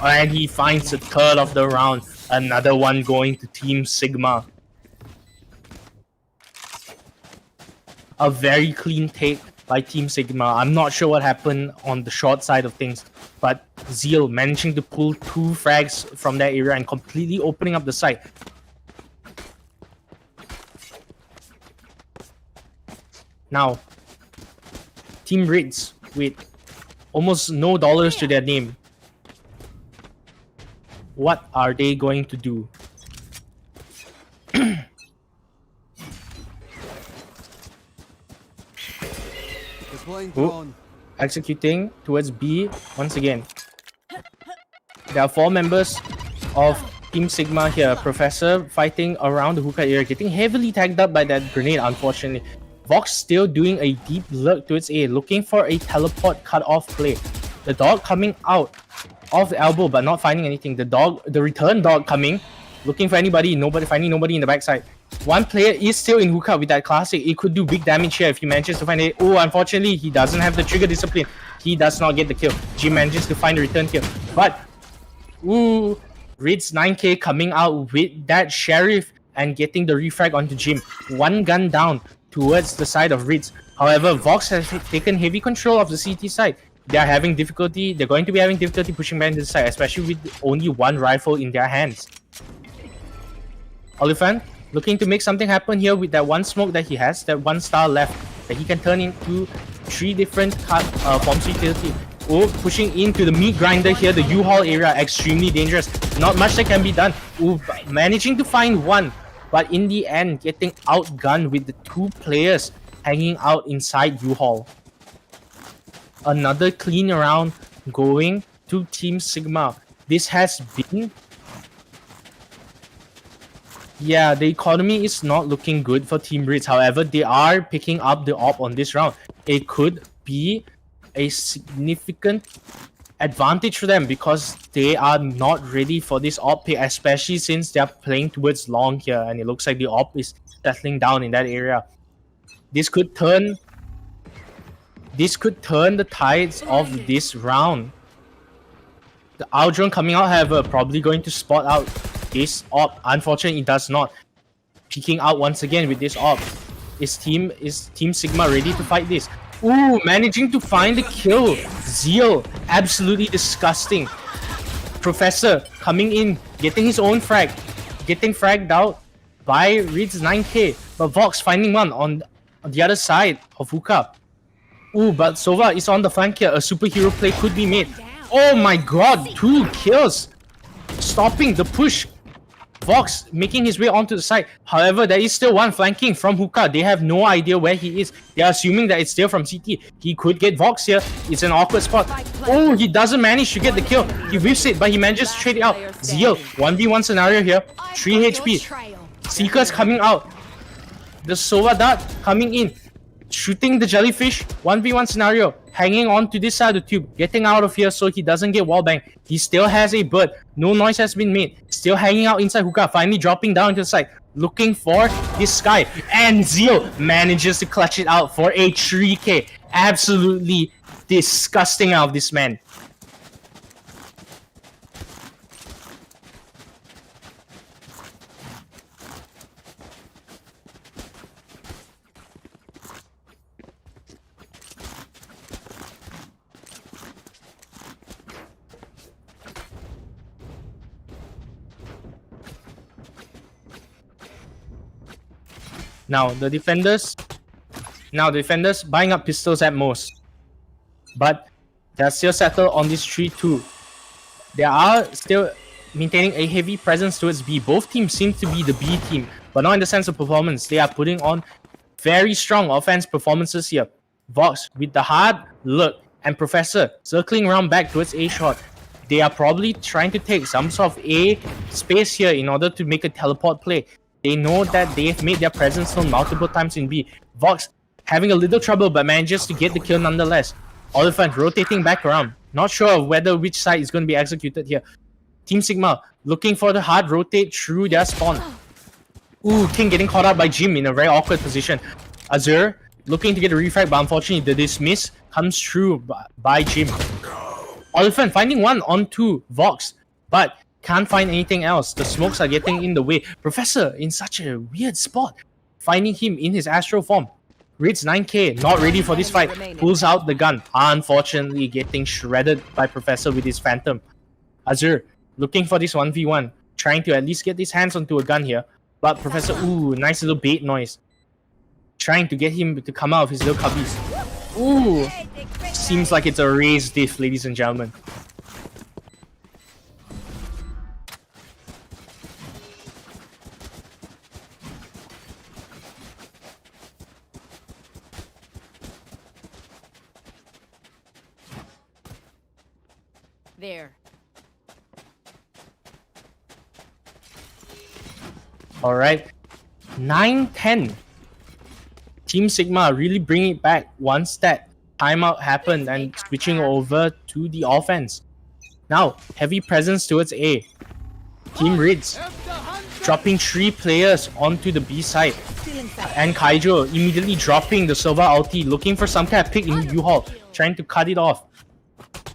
And he finds the third of the round. Another one going to Team Sigma. A very clean take by Team Sigma. I'm not sure what happened on the short side of things, but Zeal managing to pull 2 frags from that area and completely opening up the site. Now, Team Ridz with almost no dollars to their name. What are they going to do? Ooh, executing towards B once again. There are 4 members of Team Sigma here. Professor fighting around the hookah area, getting heavily tagged up by that grenade, unfortunately. Vox still doing a deep lurk towards A, looking for a teleport cut-off play. The dog coming out of the elbow, but not finding anything. The return dog coming, looking for anybody, finding nobody in the backside. One player is still in hookah with that classic. It could do big damage here if he manages to find it. Oh, unfortunately, he doesn't have the trigger discipline. He does not get the kill. Jim manages to find the return kill. But, ooh, Ridz 9k coming out with that sheriff and getting the refrag onto Jim. 1 gun down towards the side of Ridz. However, Vox has taken heavy control of the CT side. They're going to be having difficulty pushing back into the side, especially with only 1 rifle in their hands. Oliphant looking to make something happen here with that 1 smoke that he has, that 1 star left that he can turn into 3 different forms of utility. Oh, pushing into the meat grinder here, the U-Haul area, extremely dangerous. Not much that can be done. Oh, managing to find 1, but in the end, getting outgunned with the 2 players hanging out inside U-Haul. Another clean round going to Team Sigma. This has been... Yeah, the economy is not looking good for Team Ridz. However, they are picking up the op on this round. It could be a significant advantage for them because they are not ready for this op pick, especially since they are playing towards long here, and it looks like the op is settling down in that area. This could turn the tides of this round. The Aldron coming out, however, probably going to spot out this op. Unfortunately, it does not. Peeking out once again with this op. Is Team Sigma ready to fight this? Ooh, managing to find the kill. Zeal, absolutely disgusting. Professor coming in, getting his own frag. Getting fragged out by Ridz 9k. But Vox finding one on the other side of hookah. Ooh, but Sova is on the flank here. A superhero play could be made. Oh my god, 2 kills. Stopping the push. Vox making his way onto the side. However, there is still 1 flanking from hookah. They have no idea where he is. They are assuming that it's still from CT. He could get Vox here. It's an awkward spot. Oh, he doesn't manage to get the kill. He whiffs it, but he manages to trade it out. Zeal, 1v1 scenario here. 3 HP. Seekers coming out. The Sova dart coming in. Shooting the jellyfish. 1v1 scenario. Hanging on to this side of the tube. Getting out of here so he doesn't get wallbang. He still has a bird. No noise has been made. Still hanging out inside hookah. Finally dropping down to the side. Looking for this guy. And Zeal manages to clutch it out for a 3k. Absolutely disgusting out of this man. Now the defenders buying up pistols at most, but they're still settled on this 3-2. They are still maintaining a heavy presence towards B. Both teams seem to be the B team, but not in the sense of performance. They are putting on very strong offense performances here. Vox with the hard look and Professor circling around back towards A shot. They are probably trying to take some sort of A space here in order to make a teleport play. They know that they've made their presence known multiple times in B. Vox having a little trouble but manages to get the kill nonetheless. Oliphant rotating back around. Not sure of whether which side is going to be executed here. Team Sigma looking for the hard rotate through their spawn. Ooh, King getting caught out by Jim in a very awkward position. Azure looking to get a refrag, but unfortunately the dismiss comes through by Jim. Oliphant finding one on two Vox, but can't find anything else. The smokes are getting in the way. Professor in such a weird spot, finding him in his astral form. Ridz 9k, not ready for this fight, pulls out the gun, unfortunately getting shredded by Professor with his Phantom. Azure looking for this 1v1, trying to at least get his hands onto a gun here, but Professor, ooh, nice little bait noise. Trying to get him to come out of his little cubbies. Ooh, seems like it's a raised diff, ladies and gentlemen. There. Alright, 9-10. Team Sigma really bring it back once that timeout happened and switching over to the offense. Now, heavy presence towards A. Team Ridz dropping 3 players onto the B side. And Kaijo immediately dropping the Silva ulti, looking for some kind of pick in U-Haul, trying to cut it off.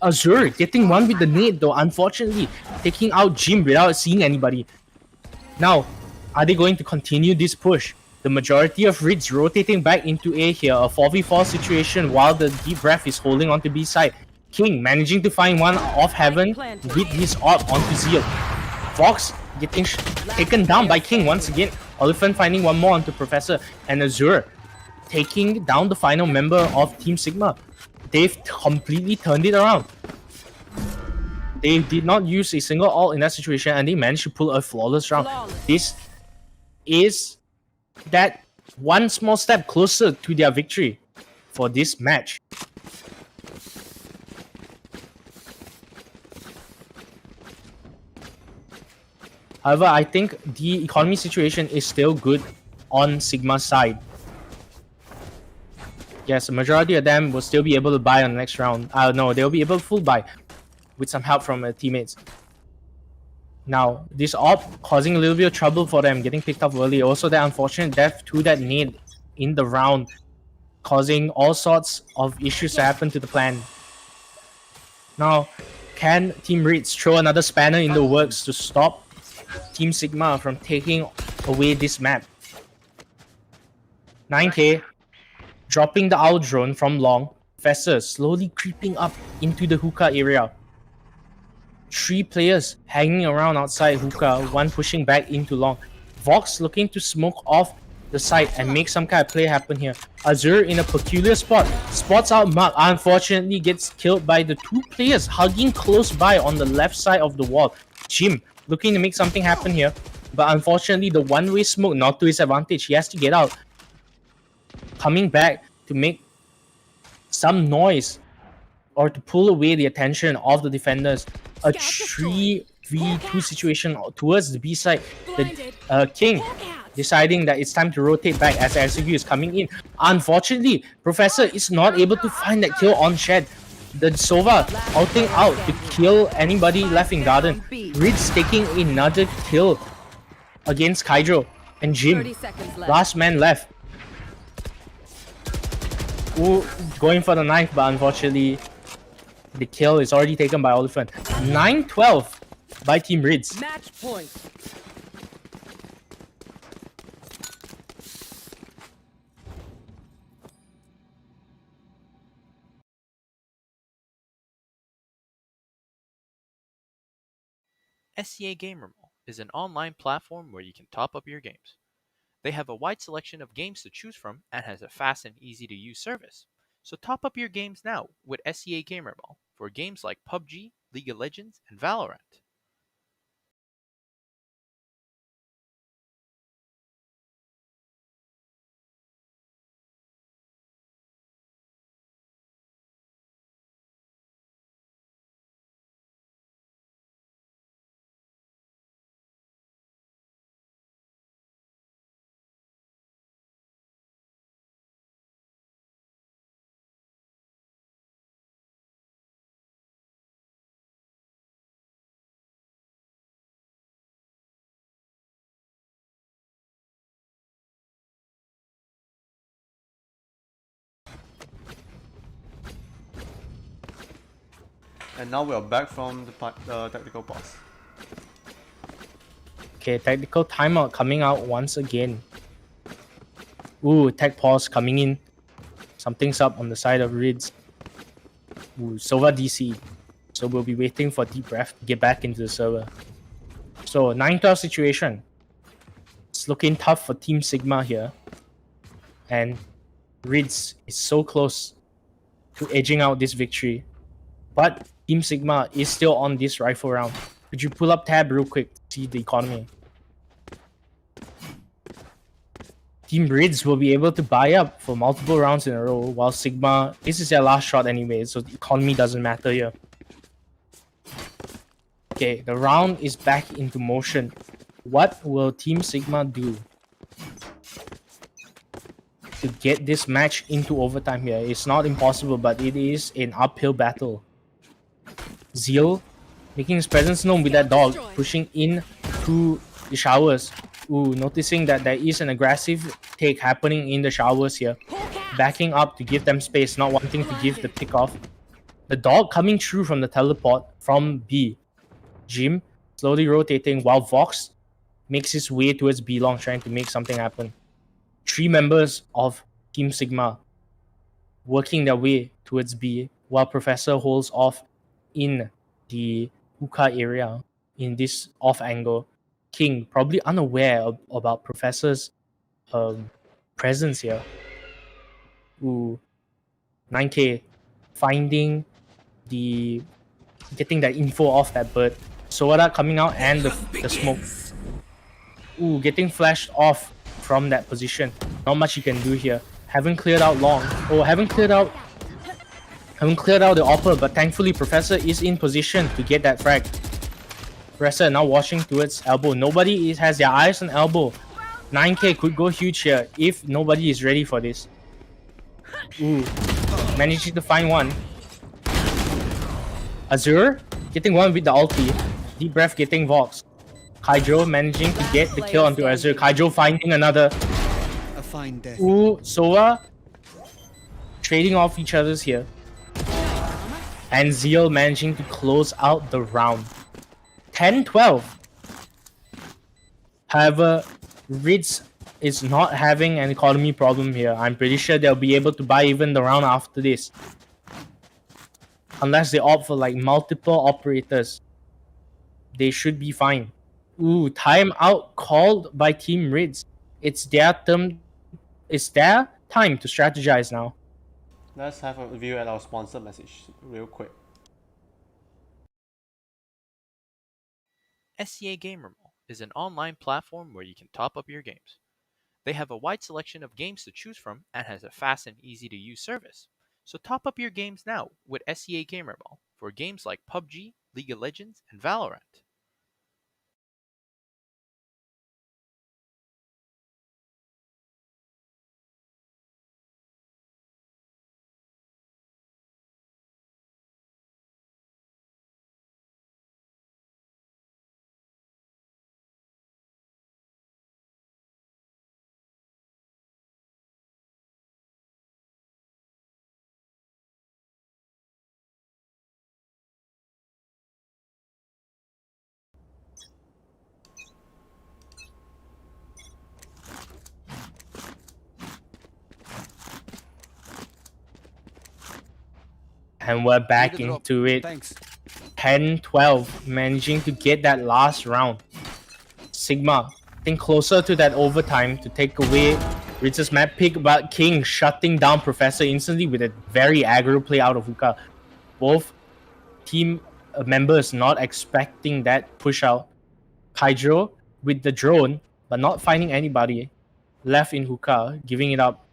Azure getting one with the nade though, unfortunately, taking out Jim without seeing anybody. Now, are they going to continue this push? The majority of Ridz rotating back into A here, a 4v4 situation while the Deep Breath is holding onto B side. King managing to find one off Heaven with his AWP onto Zeal. Fox getting taken down by King once again. Oliphant finding one more onto Professor, and Azure taking down the final member of Team Sigma. They've completely turned it around. They did not use a single ult in that situation and they managed to pull a flawless round. This is that one small step closer to their victory for this match. However, I think the economy situation is still good on Sigma's side. Yes, the majority of them will still be able to buy on the next round. No, they'll be able to full buy with some help from their teammates. Now, this AWP causing a little bit of trouble for them, getting picked up early. Also, that unfortunate death to that nade in the round, causing all sorts of issues to happen to the plan. Now, can Team Ridz throw another spanner in the works to stop Team Sigma from taking away this map? 9k, dropping the owl drone from long. Professor slowly creeping up into the hookah area. 3 players hanging around outside hookah, one pushing back into long. Vox looking to smoke off the side and make some kind of play happen here. Azure in a peculiar spot, spots out Mark, unfortunately gets killed by the 2 players hugging close by on the left side of the wall. Jim looking to make something happen here, but unfortunately the one-way smoke not to his advantage. He has to get out. Coming back to make some noise or to pull away the attention of the defenders. A 3v2 situation towards the B side. The King deciding that it's time to rotate back as SQ is coming in. Unfortunately, Professor is not able to find that kill on Shed. The Sova ulting out to kill anybody left in Garden. Ridz taking another kill against Kaijo. And Jim, last man left. Ooh, going for the knife, but unfortunately the kill is already taken by Oliphant. 9-12 by Team Ridz. Match point. SCA Gamer Mall is an online platform where you can top up your games. They have a wide selection of games to choose from and has a fast and easy to use service. So top up your games now with SCA Gamer Mall for games like PUBG, League of Legends, and Valorant. And now we are back from the tactical pause. Okay, tactical timeout coming out once again. Ooh, tech pause coming in. Something's up on the side of Ridz. Ooh, Sova DC. So we'll be waiting for Deep Breath to get back into the server. So 9-12 situation. It's looking tough for Team Sigma here. And Ridz is so close to edging out this victory. But Team Sigma is still on this rifle round. Could you pull up tab real quick to see the economy? Team Ridz will be able to buy up for multiple rounds in a row, while Sigma, this is their last shot anyway, so the economy doesn't matter here. Okay, the round is back into motion. What will Team Sigma do to get this match into overtime here? It's not impossible, but it is an uphill battle. Zeal making his presence known with that dog, pushing in to the showers. Ooh, noticing that there is an aggressive take happening in the showers here. Backing up to give them space, not wanting to give the pick off. The dog coming through from the teleport from B. Jim slowly rotating while Vox makes his way towards B long, trying to make something happen. 3 members of Team Sigma working their way towards B, while Professor holds off in the hookah area in this off angle. King probably unaware about Professor's presence here. Ooh, 9K finding getting that info off that bird. Soda coming out and the smoke. Ooh, getting flashed off from that position. Not much you can do here. Haven't cleared out long. Oh, haven't cleared out the upper, but thankfully Professor is in position to get that frag. Professor now watching towards elbow. Nobody has their eyes on elbow. 9K could go huge here if nobody is ready for this. Ooh, managing to find one. Azure getting one with the ulti. Deep Breath getting Vox. Kaijo managing to get the kill onto Azure. Kaijo finding another. A fine death. Ooh, Soa trading off each other's here. And Zeal managing to close out the round. 10-12. However, Ridz is not having an economy problem here. I'm pretty sure they'll be able to buy even the round after this. Unless they opt for like multiple operators. They should be fine. Ooh, timeout called by Team Ridz. It's their time to strategize now. Let's have a view at our sponsor message real quick. SCA Gamermall is an online platform where you can top up your games. They have a wide selection of games to choose from and has a fast and easy to use service. So top up your games now with SCA Gamermall for games like PUBG, League of Legends, and Valorant. And we're back Need a drop. into it. Thanks. 10-12, managing to get that last round. Sigma getting closer to that overtime to take away Ritz's map pick, but King shutting down Professor instantly with a very aggro play out of hookah. Both team members not expecting that push out. Kaijo with the drone, but not finding anybody. Left in hookah, giving it up.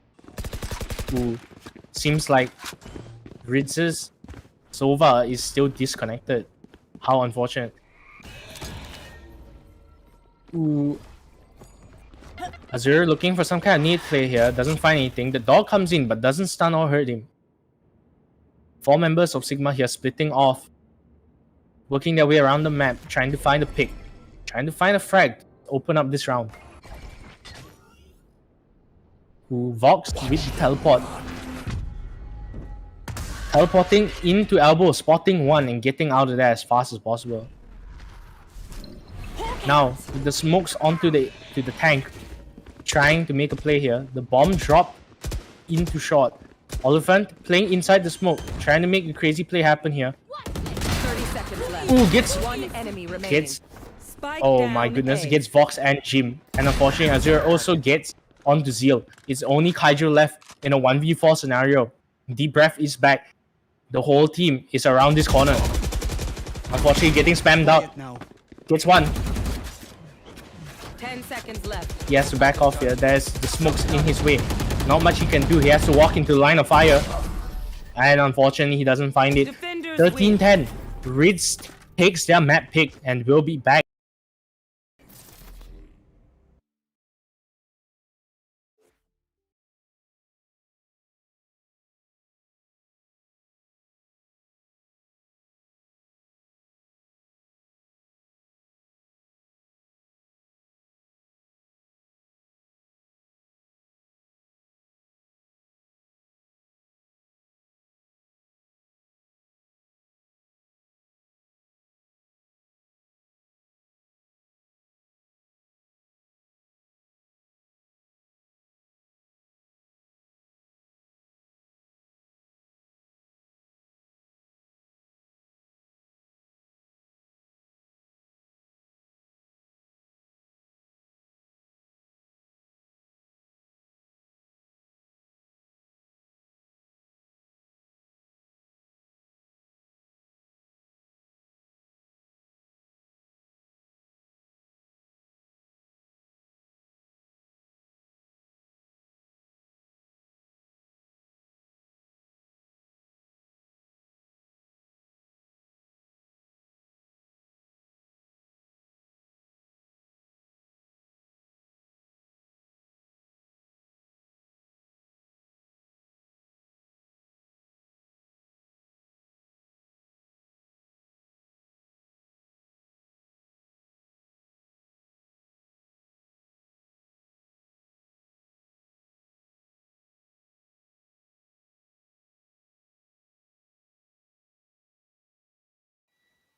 Ooh, seems like Ritz's Sova is still disconnected. How unfortunate. Ooh. Azure looking for some kind of neat play here. Doesn't find anything. The dog comes in but doesn't stun or hurt him. 4 members of Sigma here splitting off. Working their way around the map. Trying to find a pick. Trying to find a frag to open up this round. Ooh, Vox with the teleport. Teleporting into elbow, spotting one, and getting out of there as fast as possible. Now, with the smokes onto the tank, trying to make a play here. The bomb dropped into short. Oliphant playing inside the smoke, trying to make a crazy play happen here. 30 seconds left. Ooh, gets One enemy remaining. gets. Spike Oh my down goodness, A. gets Vox and Jim, and unfortunately Azure also gets onto Zeal. It's only Kaijo left in a 1v4 scenario. Deep Breath is back. The whole team is around this corner. Unfortunately, getting spammed out. Quiet now. Gets one. 10 seconds left. He has to back off here. There's the smokes in his way. Not much he can do. He has to walk into the line of fire. And unfortunately, he doesn't find it. Defenders 13-10. Ridz takes their map pick and will be back.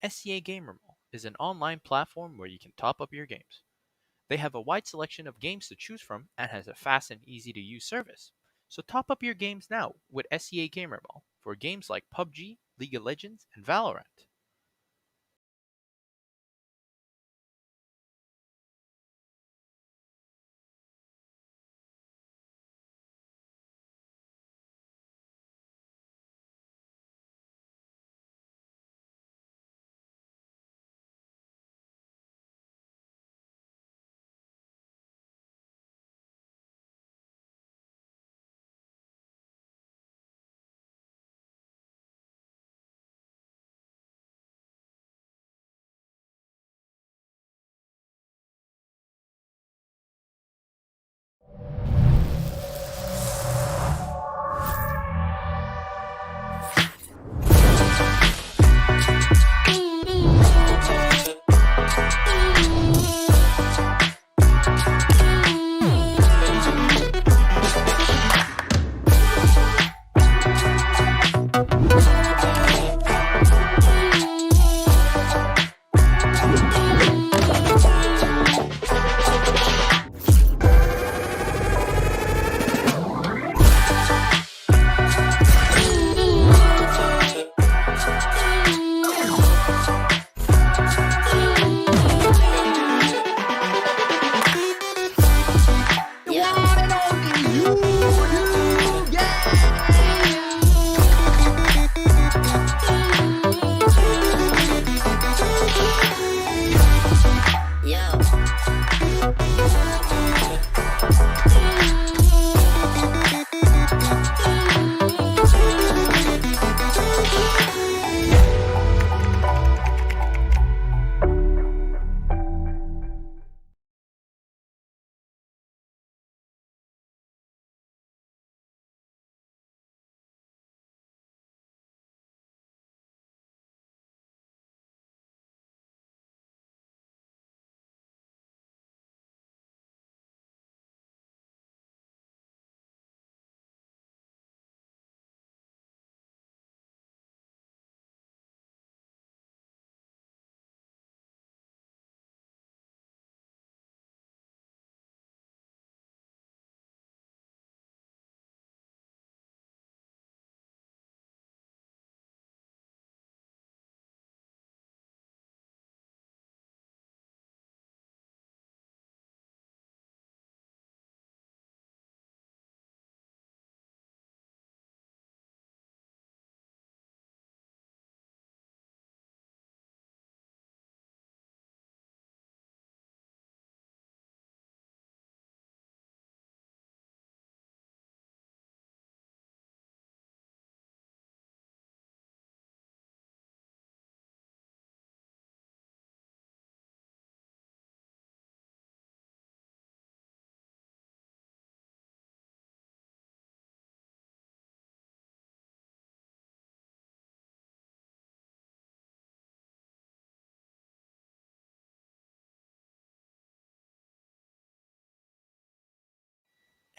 SCA Gamer Mall is an online platform where you can top up your games. They have a wide selection of games to choose from and has a fast and easy to use service. So top up your games now with SCA Gamer Mall for games like PUBG, League of Legends, and Valorant.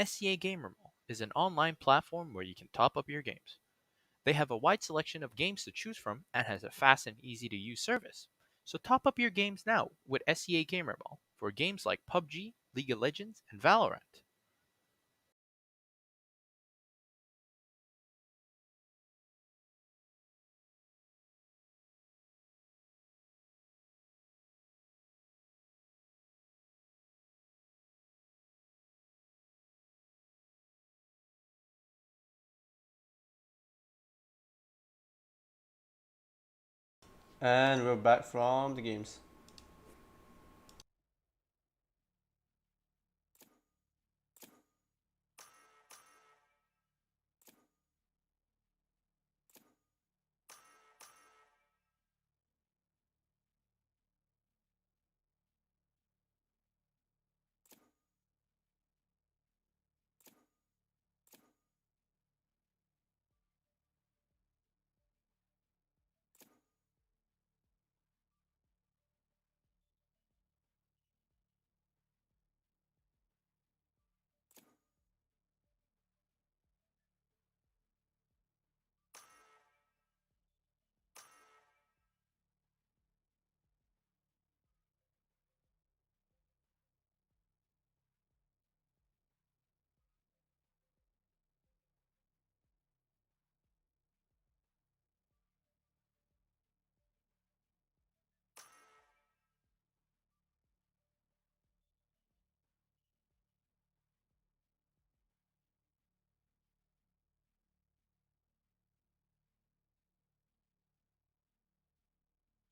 SCA Gamer Mall is an online platform where you can top up your games. They have a wide selection of games to choose from and has a fast and easy to use service. So top up your games now with SCA Gamer Mall for games like PUBG, League of Legends, and Valorant. And we're back from the games.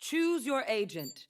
Choose your agent.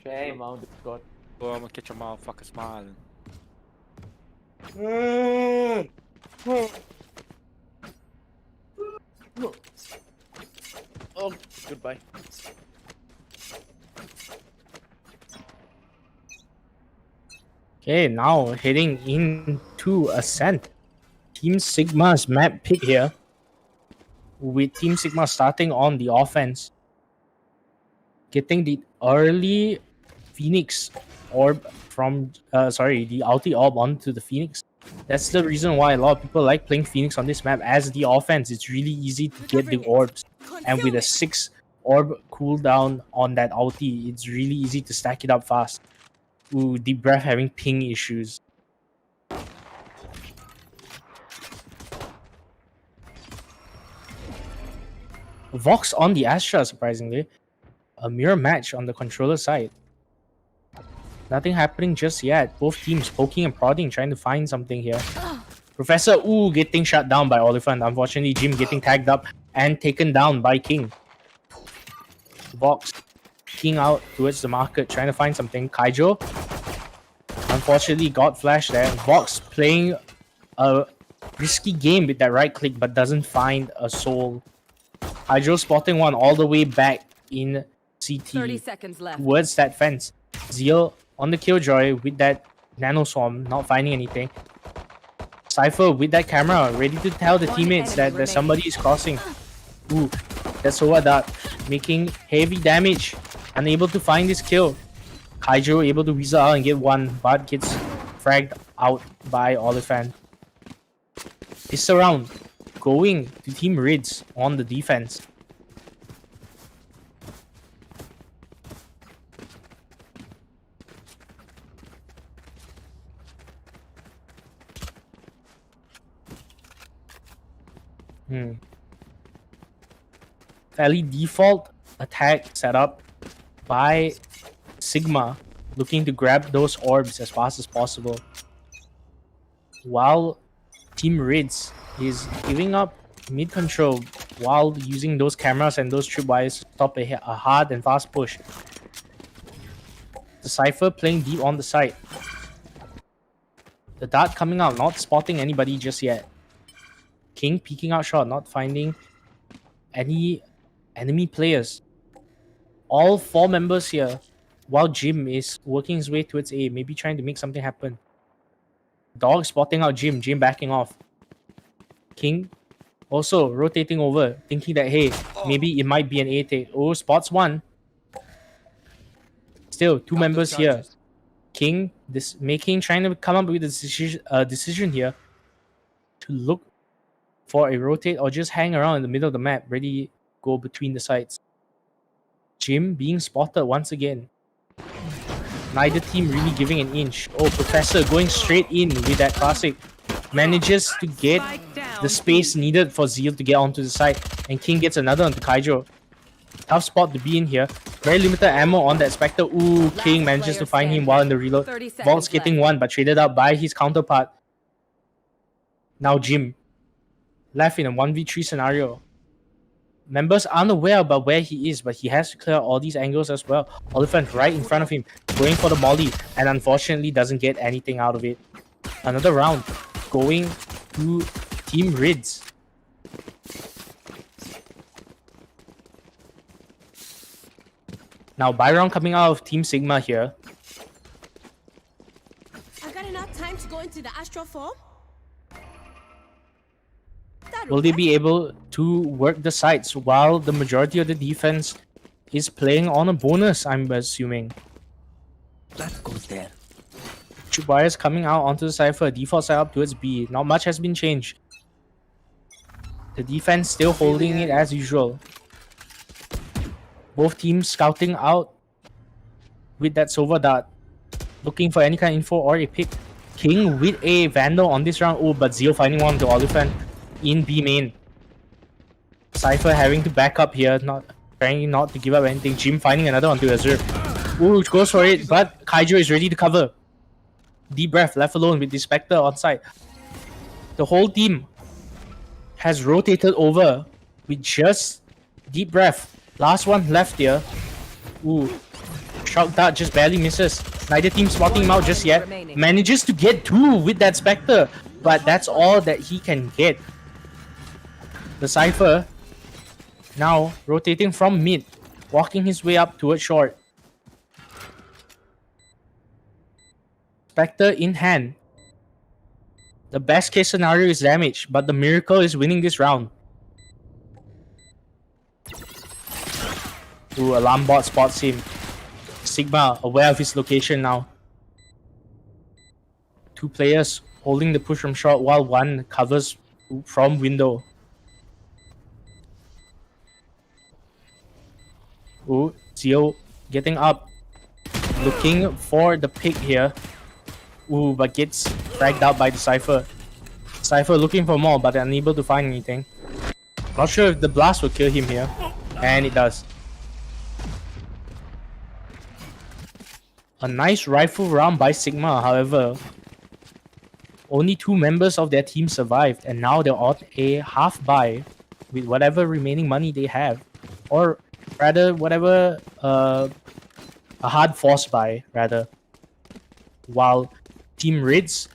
Shame. Oh, I'm gonna catch a motherfucker smiling. Oh, goodbye. Okay, now heading into Ascent. Team Sigma's map pick here. With Team Sigma starting on the offense. Getting the early Phoenix orb from, the ulti orb onto the Phoenix. That's the reason why a lot of people like playing Phoenix on this map. As the offense, it's really easy to get the orbs. And with a 6 orb cooldown on that ulti, it's really easy to stack it up fast. Ooh, Deep Breath having ping issues. Vox on the Astra, surprisingly. A mirror match on the controller side. Nothing happening just yet. Both teams poking and prodding, trying to find something here. Professor, getting shut down by Oliphant. Unfortunately, Jim getting tagged up and taken down by King. Vox King out towards the market, trying to find something. Kaijo, unfortunately, got flashed there. Vox playing a risky game with that right click, but doesn't find a soul. Hydro spotting one all the way back in 30 CT seconds left. towards that fence. Zeal on the Killjoy with that Nano Swarm, not finding anything. Cypher with that camera, ready to tell the One teammates that enemy somebody is crossing. Ooh, that's Sova Dart making heavy damage. Unable to find this kill. Kaijo able to weasel out and get one, but gets fragged out by Oliphant. is around, going to Team Ridz on the defense. Fairly default attack setup by Sigma, looking to grab those orbs as fast as possible. While Team Ridz is giving up mid control while using those cameras and those tripwires to stop a hard and fast push. The Cypher playing deep on the side. The dart coming out, not spotting anybody just yet. King peeking out shot, not finding any enemy players. All 4 members here, while Jim is working his way towards A, maybe trying to make something happen. Dog spotting out Jim backing off. King also rotating over, thinking that, hey, maybe it might be an A take. Oh, spots one. Still, 2 members here. King trying to come up with a decision here to look for a rotate or just hang around in the middle of the map, ready to go between the sides. Jim being spotted once again. Neither team really giving an inch. Oh, Professor going straight in with that classic. Manages to get the space needed for Zeal to get onto the side. And King gets another onto Kaijo. Tough spot to be in here. Very limited ammo on that Spectre. Ooh, King manages to find him while in the reload. Volk's getting one, but traded out by his counterpart. Now Jim. Left in a 1v3 scenario. Members aren't aware about where he is, but he has to clear all these angles as well. Oliphant right in front of him, going for the molly, and unfortunately doesn't get anything out of it. Another round going to Team Ridz. Now Byron coming out of Team Sigma here. I got enough time to go into the astral form? Will they be able to work the sides while the majority of the defense is playing on a bonus, I'm assuming? That goes there. Tripwires coming out onto the Cypher. Default setup towards B. Not much has been changed. The defense still holding it as usual. Both teams scouting out with that Silver Dart. Looking for any kind of info or a pick. King with a Vandal on this round. Oh, but Zeo finding one to Oliphant in B main. Cypher having to back up here, trying not to give up anything. Jim finding another onto Azure. Ooh, goes for it, but Kaijo is ready to cover. Deep breath, left alone with the Spectre on side. The whole team has rotated over with just Deep breath. Last one left here. Ooh, Shock Dart just barely misses. Neither team spotting him out just yet. Manages to get 2 with that Spectre, but that's all that he can get. The Cypher now rotating from mid, walking his way up towards short. Spectre in hand. The best case scenario is damage, but the Miracle is winning this round. Ooh, Alarm Bot spots him. Sigma aware of his location now. 2 players holding the push from short while one covers from window. Ooh, Zio getting up. Looking for the pick here. Ooh, but gets dragged out by the Cypher. Cypher looking for more, but unable to find anything. Not sure if the blast will kill him here. And it does. A nice rifle round by Sigma, however. Only 2 members of their team survived, and now they're on a half buy with whatever remaining money they have. Or rather, whatever, a hard force buy, rather. While Team Ridz,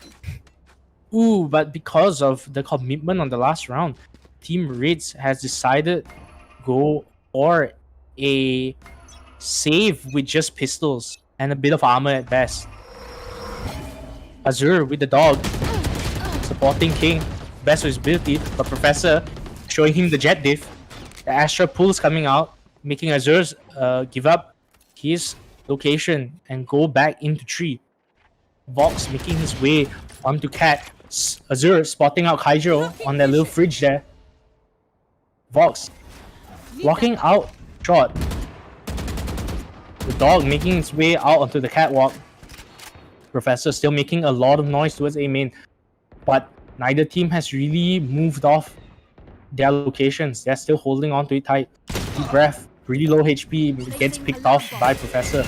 ooh, but because of the commitment on the last round, Team Ridz has decided to go for a save with just pistols and a bit of armor at best. Azure with the dog, supporting King, best of his ability, but Professor showing him the jet diff. The Astra pulls coming out, making Azure's give up his location and go back into tree. Vox making his way onto Cat, Azure spotting out Kaijo on that little fridge there. Vox walking out short. The dog making its way out onto the catwalk. Professor still making a lot of noise towards A main, but neither team has really moved off their locations. They're still holding on to it tight. Deep breath, really low HP, gets picked off by Professor.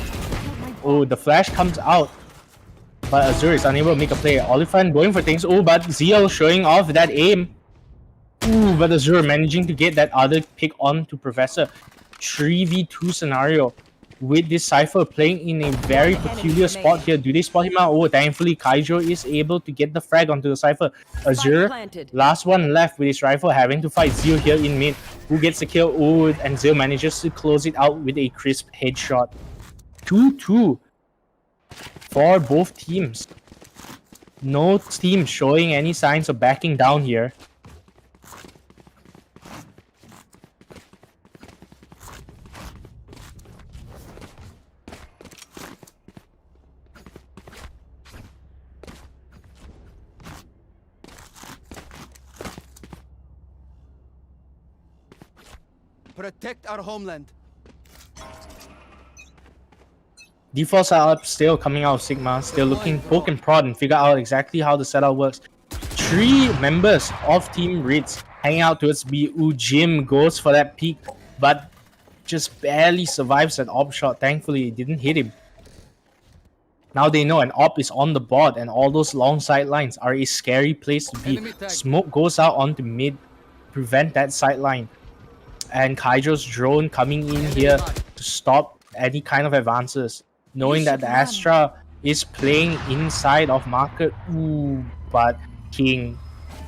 Oh, the flash comes out, but Azure is unable to make a play. Oliphant going for things. Oh, but Zeal showing off that aim. Ooh, but Azure managing to get that other pick on to Professor. 3v2 scenario with this Cypher playing in a very peculiar spot here. Do they spot him out? Oh, thankfully Kaijo is able to get the frag onto the Cypher. Azure, last one left with his rifle, having to fight Zeal here in mid. Who gets the kill? Oh, and Zeal manages to close it out with a crisp headshot. 2-2 for both teams. No team showing any signs of backing down here. Protect our homeland. Defaults are up still coming out of Sigma, still looking poke and prod and figure out exactly how the setup works. 3 members of Team Ridz hanging out towards B. Jim goes for that peek, but just barely survives that op shot. Thankfully, it didn't hit him. Now they know an op is on the board, and all those long sidelines are a scary place to be. Smoke goes out onto mid, prevent that sideline. And Kaijo's drone coming in here to stop any kind of advances. Knowing that the Astra is playing inside of market. Ooh, but King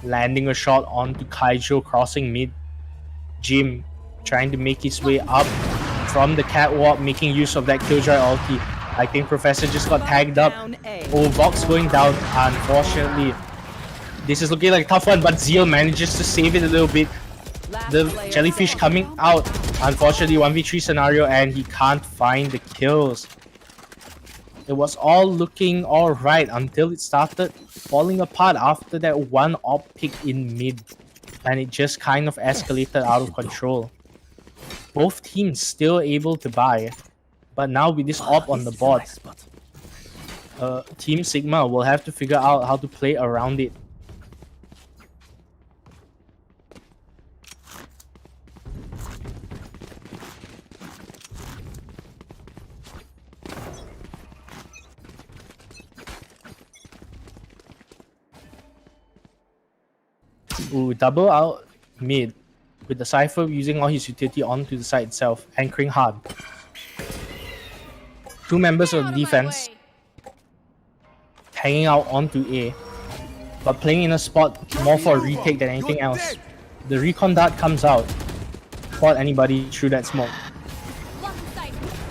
landing a shot onto Kaijo crossing mid. Jim trying to make his way up from the catwalk, making use of that Killjoy ulti. I think Professor just got tagged up. Oh, Vox going down, unfortunately. This is looking like a tough one, but Zeal manages to save it a little bit. The jellyfish coming out, unfortunately 1v3 scenario, and he can't find the kills. It was all looking alright until it started falling apart after that one op pick in mid, and it just kind of escalated out of control. Both teams still able to buy, but now with this op on the board, Team Sigma will have to figure out how to play around it. Ooh, double out mid with the Cypher using all his utility onto the side itself, anchoring hard. 2 members of the defense hanging out onto A, but playing in a spot more for a retake than anything else. The recon dart comes out, spot anybody through that smoke.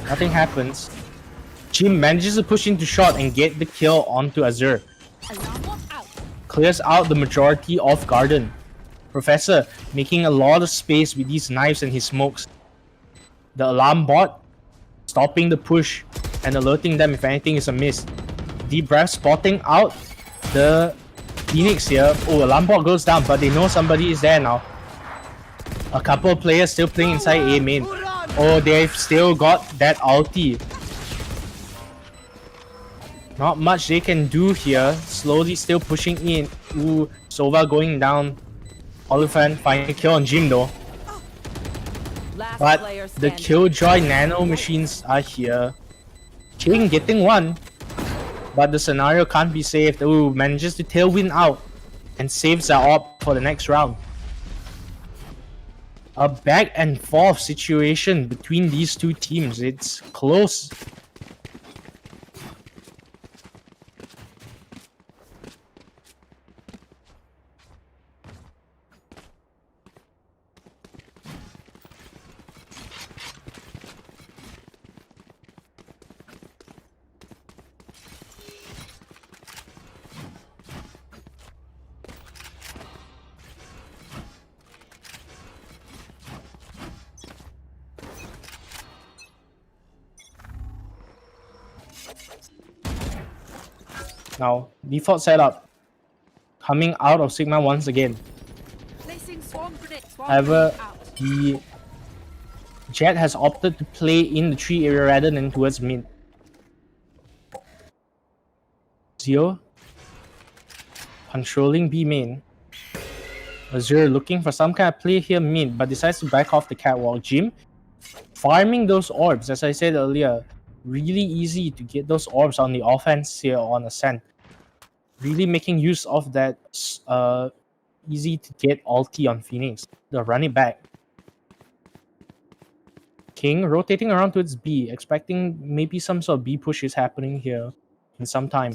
Nothing happens. Jim manages to push into shot and get the kill onto Azure. Clears out the majority of Garden. Professor making a lot of space with these knives and his smokes. The alarm bot stopping the push and alerting them if anything is amiss. Deep breath spotting out the Phoenix here. Oh, alarm bot goes down, but they know somebody is there now. A couple of players still playing inside A main. Oh, they've still got that ulti. Not much they can do here. Slowly still pushing in. Ooh, Sova going down. Oliphant finding a kill on Jim though. But the Killjoy nano machines are here. King getting one. But the scenario can't be saved. Ooh, manages to tailwind out and saves the op for the next round. A back and forth situation between these two teams. It's close. Now, default setup. coming out of Sigma once again. Placing swarm grenade. Swarm However, grenade out. the Jet has opted to play in the tree area rather than towards mid. Zio controlling B main. Azure looking for some kind of play here mid, but decides to back off the catwalk. Jim farming those orbs, as I said earlier. Really easy to get those orbs on the offense here on Ascent. Really making use of that easy to get ulti on Phoenix. They'll run it back. King rotating around towards B, expecting maybe some sort of B push is happening here in some time.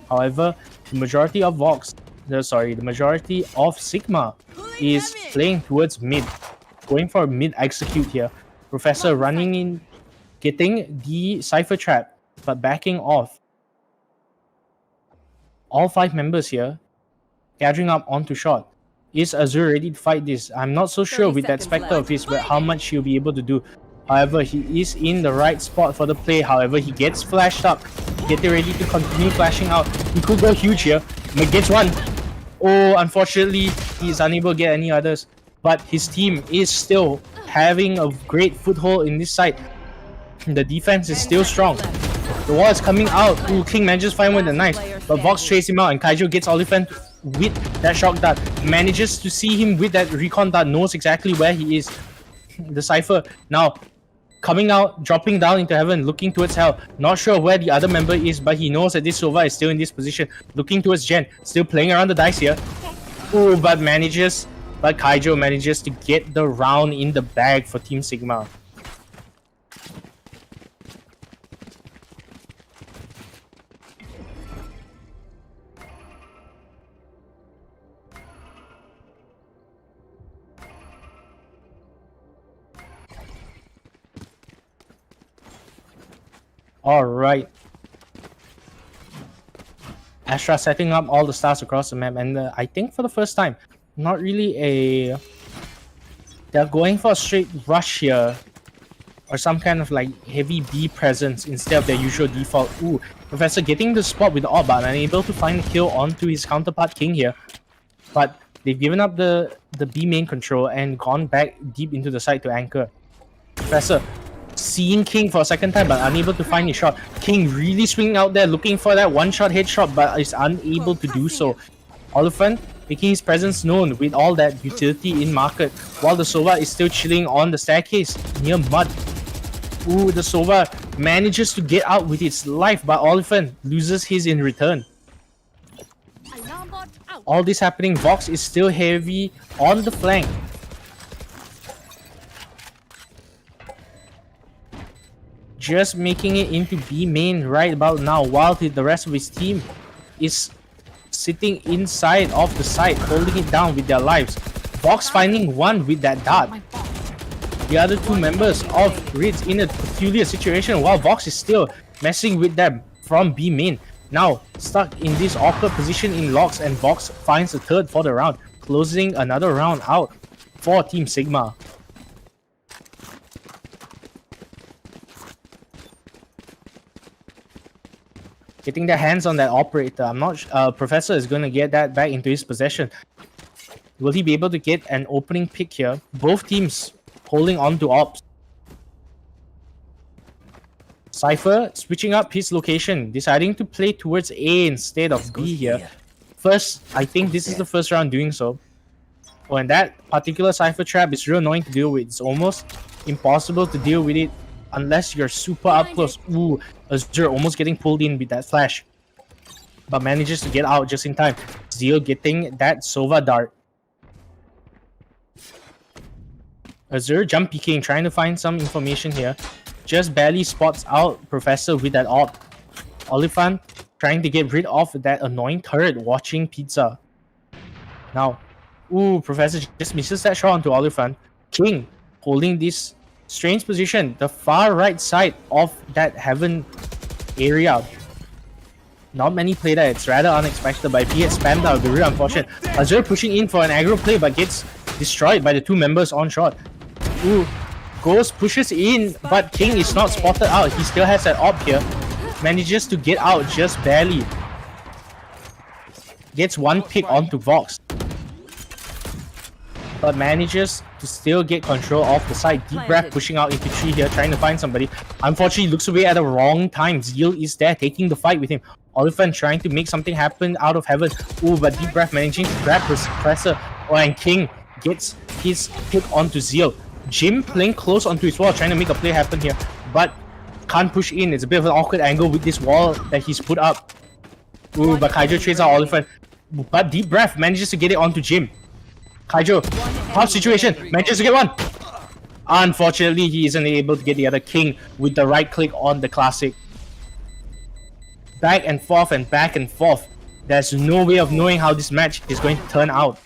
However, the majority of the majority of Sigma is playing towards mid, going for a mid execute here. Professor running in, getting the Cypher trap, but backing off. All 5 members here gathering up onto shot. Is Azure ready to fight this? I'm not so sure with that Spectre of his, but how much he'll be able to do. However, he is in the right spot for the play. However, he gets flashed up. Getting ready to continue flashing out. He could go huge here. But gets one. Oh, unfortunately, he's unable to get any others. But his team is still having a great foothold in this side. The defense is still strong. The wall is coming out. Ooh, King manages to find with the knife. But Vox chases him out and Kaijo gets Oliphant with that shock dart. Manages to see him with that recon dart. Knows exactly where he is. The Cypher now coming out, dropping down into heaven, looking towards hell. Not sure where the other member is, but he knows that this Sova is still in this position. Looking towards Jen, still playing around the dice here. Ooh, but Kaijo manages to get the round in the bag for Team Sigma. Alright. Astra setting up all the stars across the map, and I think for the first time, not really a... They're going for a straight rush here, or some kind of like heavy B presence instead of their usual default. Ooh, Professor getting the spot with the orb, but unable to find the kill onto his counterpart King here. But they've given up the B main control and gone back deep into the site to anchor. Professor seeing King for a second time but unable to find his shot. King really swinging out there looking for that one-shot headshot but is unable to do so. Oliphant making his presence known with all that utility in market, while the Sova is still chilling on the staircase near mud. Ooh, the Sova manages to get out with its life, but Oliphant loses his in return. All this happening, Vox is still heavy on the flank. Just making it into B main right about now, while the rest of his team is sitting inside of the site, holding it down with their lives. Vox finding one with that dart. The other 2 members of Ridz in a peculiar situation, while Vox is still messing with them from B main. Now stuck in this awkward position in locks, and Vox finds a third for the round, closing another round out for Team Sigma. Getting their hands on that operator. I'm not Professor is going to get that back into his possession. Will he be able to get an opening pick here? Both teams holding on to ops. Cypher switching up his location, deciding to play towards A instead of B here. First, I think this is the first round doing so. Oh, and that particular Cypher trap is real annoying to deal with. It's almost impossible to deal with it unless you're super up close. Ooh, Azure almost getting pulled in with that flash, but manages to get out just in time. Zio getting that Sova dart. Azure jump peeking, trying to find some information here. Just barely spots out Professor with that orb. Oliphant trying to get rid of that annoying turret watching Pizza. Now, ooh, Professor just misses that shot onto Oliphant. King holding this strange position, the far right side of that heaven area. Not many play that, it's rather unexpected, but if he gets spammed out, it would be really unfortunate. Azure pushing in for an aggro play but gets destroyed by the 2 members on shot. Ooh, Ghost pushes in, but King is not spotted out. He still has that orb here. Manages to get out just barely. Gets one pick onto Vox, but manages to still get control of the side. Deep breath pushing out into tree here, trying to find somebody. Unfortunately, looks away at the wrong time. Zeal is there, taking the fight with him. Oliphant trying to make something happen out of heaven. Ooh, but Deep Breath managing to grab his Suppressor. Oh, and King gets his pick onto Zeal. Jim playing close onto his wall, trying to make a play happen here, but can't push in. It's a bit of an awkward angle with this wall that he's put up. Ooh, but Kaijo trades out Oliphant. But Deep Breath manages to get it onto Jim. Kaijo, tough situation, manages to get one. Unfortunately, he isn't able to get the other. King with the right click on the classic. Back and forth and back and forth. There's no way of knowing how this match is going to turn out.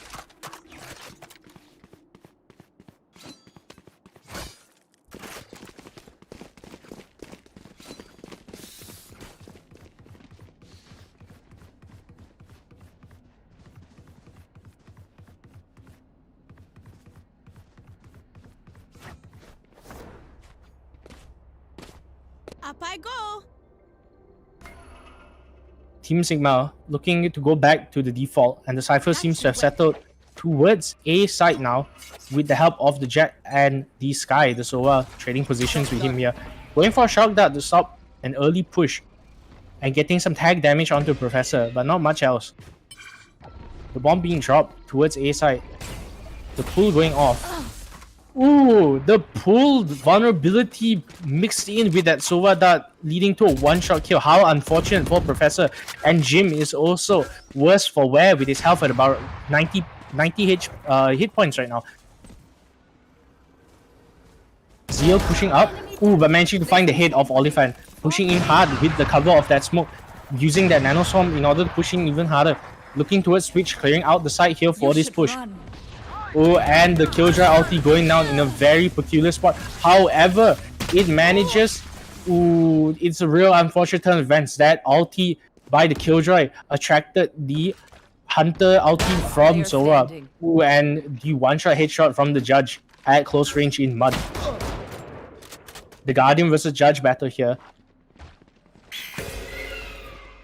Up I go. Team Sigma looking to go back to the default, and the Cypher seems to have settled towards A side now with the help of the Jet and the Sky. The Sova trading positions with him here. Going for a Shock Dart to stop an early push and getting some tag damage onto Professor, but not much else. The bomb being dropped towards A side. The pull going off. Ooh, the pull vulnerability mixed in with that Sova Dart leading to a one-shot kill. How unfortunate for Professor. And Jim is also worse for wear with his health at about 90 hit points right now. Zeal pushing up. Ooh, but managing to find the head of Oliphant. Pushing in hard with the cover of that smoke. Using that Nanoswarm in order to push in even harder. Looking towards Switch, clearing out the side here for this push. Oh, and the Killjoy ulti going down in a very peculiar spot. However, it manages. Ooh, it's a real unfortunate turn of events. That ulti by the Killjoy attracted the Hunter ulti from Sora. Ooh, and the one-shot headshot from the Judge at close range in mud. The Guardian versus Judge battle here.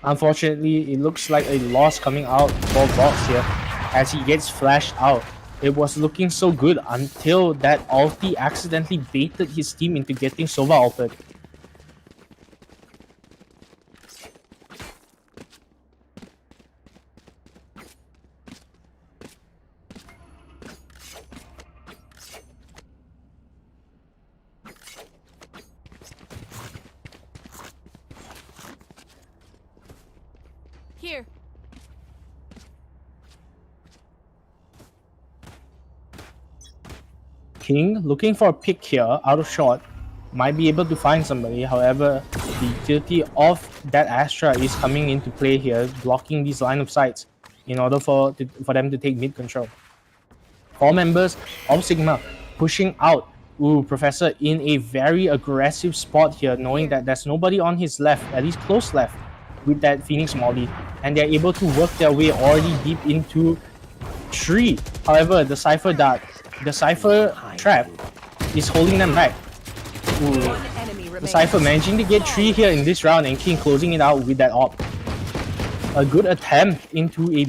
Unfortunately, it looks like a loss coming out for Vox here as he gets flashed out. It was looking so good until that ulti accidentally baited his team into getting Sova altered. Here. King looking for a pick here out of shot. Might be able to find somebody. However, the utility of that Astra is coming into play here, blocking these line of sights in order for them to take mid control. 4 members of Sigma pushing out. Ooh, Professor in a very aggressive spot here, knowing that there's nobody on his left, at least close left, with that Phoenix Molly, and they're able to work their way already deep into tree. However, the Cypher Dart, the Cypher trap is holding them back. Ooh. The Cypher managing to get 3 here in this round, and King closing it out with that op. A good attempt into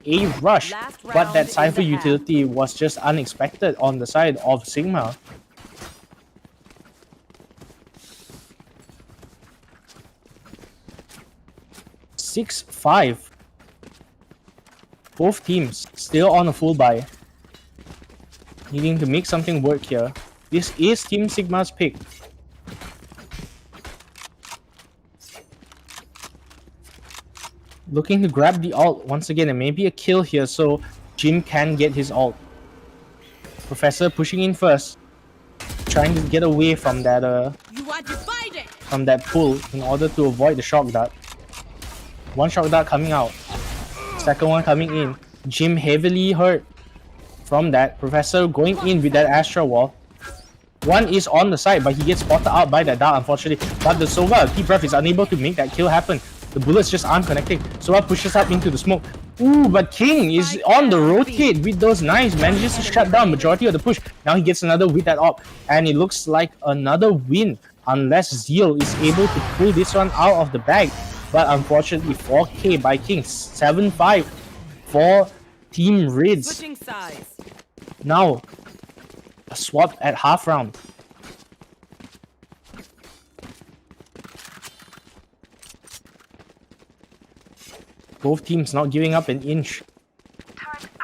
a rush, but that Cypher utility was just unexpected on the side of Sigma. Six, 5. Both teams still on a full buy. Needing to make something work here. This is Team Sigma's pick. Looking to grab the ult once again, and maybe a kill here so Jim can get his ult. Professor pushing in first, trying to get away from that pull in order to avoid the shock dart. One shock dart coming out, second one coming in. Jim heavily hurt from that. Professor going in with that Astra wall. One is on the side, but he gets spotted out by that dart, unfortunately. But the Sova, Deep Breath, is unable to make that kill happen. The bullets just aren't connecting. Sova pushes up into the smoke. Ooh, but King is on the rotate with those knives, manages to shut down majority of the push. Now he gets another with that op, and it looks like another win unless Zeal is able to pull this one out of the bag. But unfortunately, 4K by King, 7-5 for Team Ridz. Switching sides. Now, a swap at half round. Both teams not giving up an inch.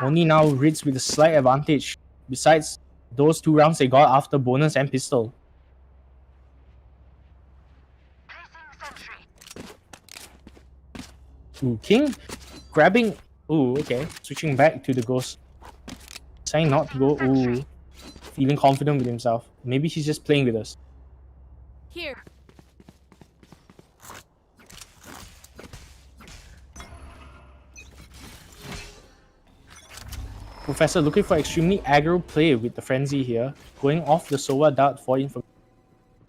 Only now Ridz with a slight advantage. Besides those 2 rounds they got after bonus and pistol. Ooh, King grabbing. Ooh, okay. Switching back to the ghost. Saying not to go. Ooh. Feeling confident with himself. Maybe he's just playing with us. Here. Professor looking for extremely aggro play with the frenzy here. Going off the Soa Dart for information.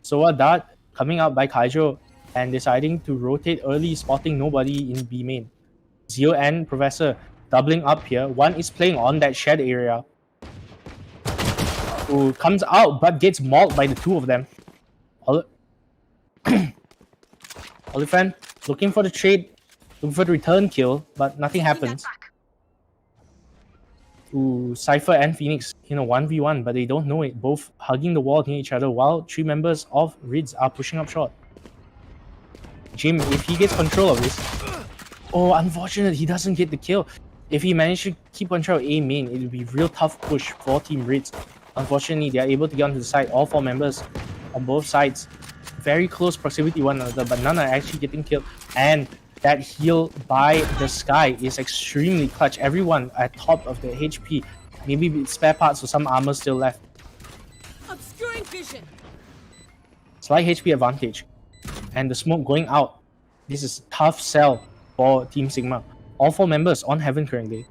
Soa Dart coming out by Kaijo and deciding to rotate early, spotting nobody in B main. Zio and Professor doubling up here. One is playing on that shed area. Who comes out but gets mauled by the 2 of them. Oliphant looking for the trade, looking for the return kill, but nothing happens. Ooh, Cypher and Phoenix in a 1v1, but they don't know it. Both hugging the wall near each other while 3 members of Ridz are pushing up short. Jim, if he gets control of this... Oh, unfortunate, he doesn't get the kill. If he managed to keep control of A main, it would be real tough push for Team Ridz. Unfortunately, they are able to get onto the side. All 4 members on both sides. Very close proximity one another, but none are actually getting killed. And that heal by the Sky is extremely clutch. Everyone at top of the HP. Maybe with spare parts or some armor still left. Obscuring vision. Slight HP advantage. And the smoke going out. This is tough sell for Team Sigma. All 4 members on Heaven currently.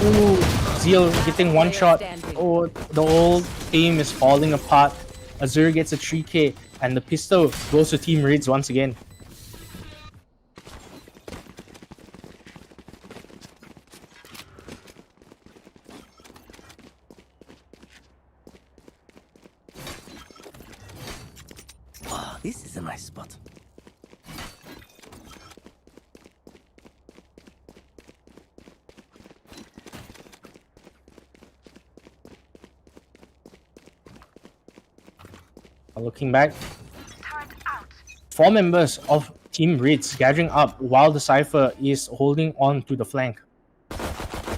Ooh, Zeal getting 1 shot. Oh, the whole team is falling apart. Azure gets a 3k and the pistol goes to Team Ridz once again. Wow, this is a nice spot. Looking back, 4 members of Team Ridz gathering up while the Cypher is holding on to the flank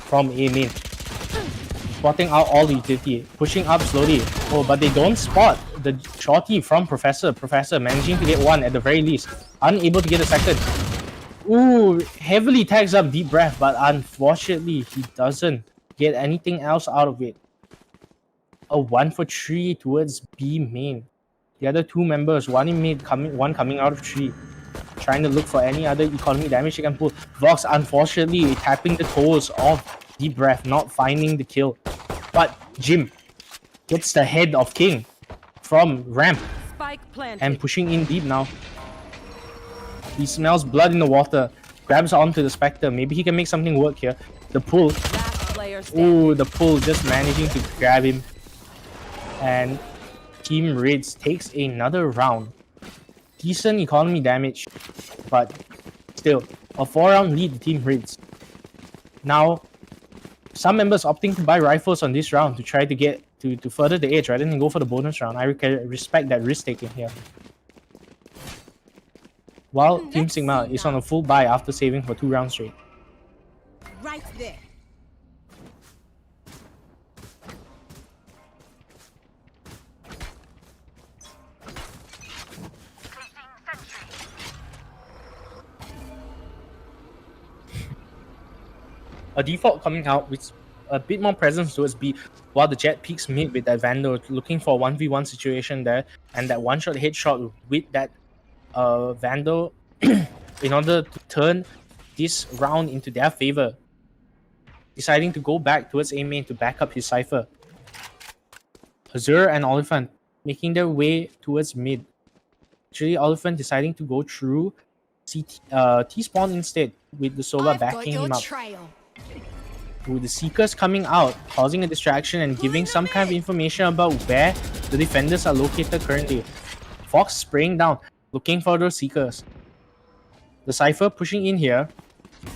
from A main. Spotting out all the utility, pushing up slowly. Oh, but they don't spot the shorty from Professor. Professor managing to get 1 at the very least. Unable to get a second. Ooh, heavily tags up Deep Breath, but unfortunately he doesn't get anything else out of it. A 1 for 3 towards B main. The other 2 members, one in mid, one coming out of 3. Trying to look for any other economy damage they can pull. Vox unfortunately tapping the toes of Deep Breath, not finding the kill. But Jim gets the head of King from ramp Spike planted. and pushing in deep now. He smells blood in the water, grabs onto the Spectre. Maybe he can make something work here. The pull. Last player standing. Ooh, the pull just managing to grab him. And Team Ridz takes another round. Decent economy damage, but still, a 4-round lead to Team Ridz. Now, some members opting to buy rifles on this round to try to get to further the edge rather than go for the bonus round. I respect that risk taking here. While Team Sigma is on a full buy after saving for 2 rounds straight. Right there. A default coming out with a bit more presence towards B, while the Jet peeks mid with that Vandal, looking for a 1v1 situation there, and that one-shot headshot with that Vandal in order to turn this round into their favor. Deciding to go back towards A main to back up his Cypher. Azure and Oliphant making their way towards mid. Actually, Oliphant deciding to go through T-spawn instead, with the Sova backing him up. Trail. With the Seekers coming out, causing a distraction and giving some kind of information about where the defenders are located currently. Fox spraying down, looking for those Seekers. The Cypher pushing in here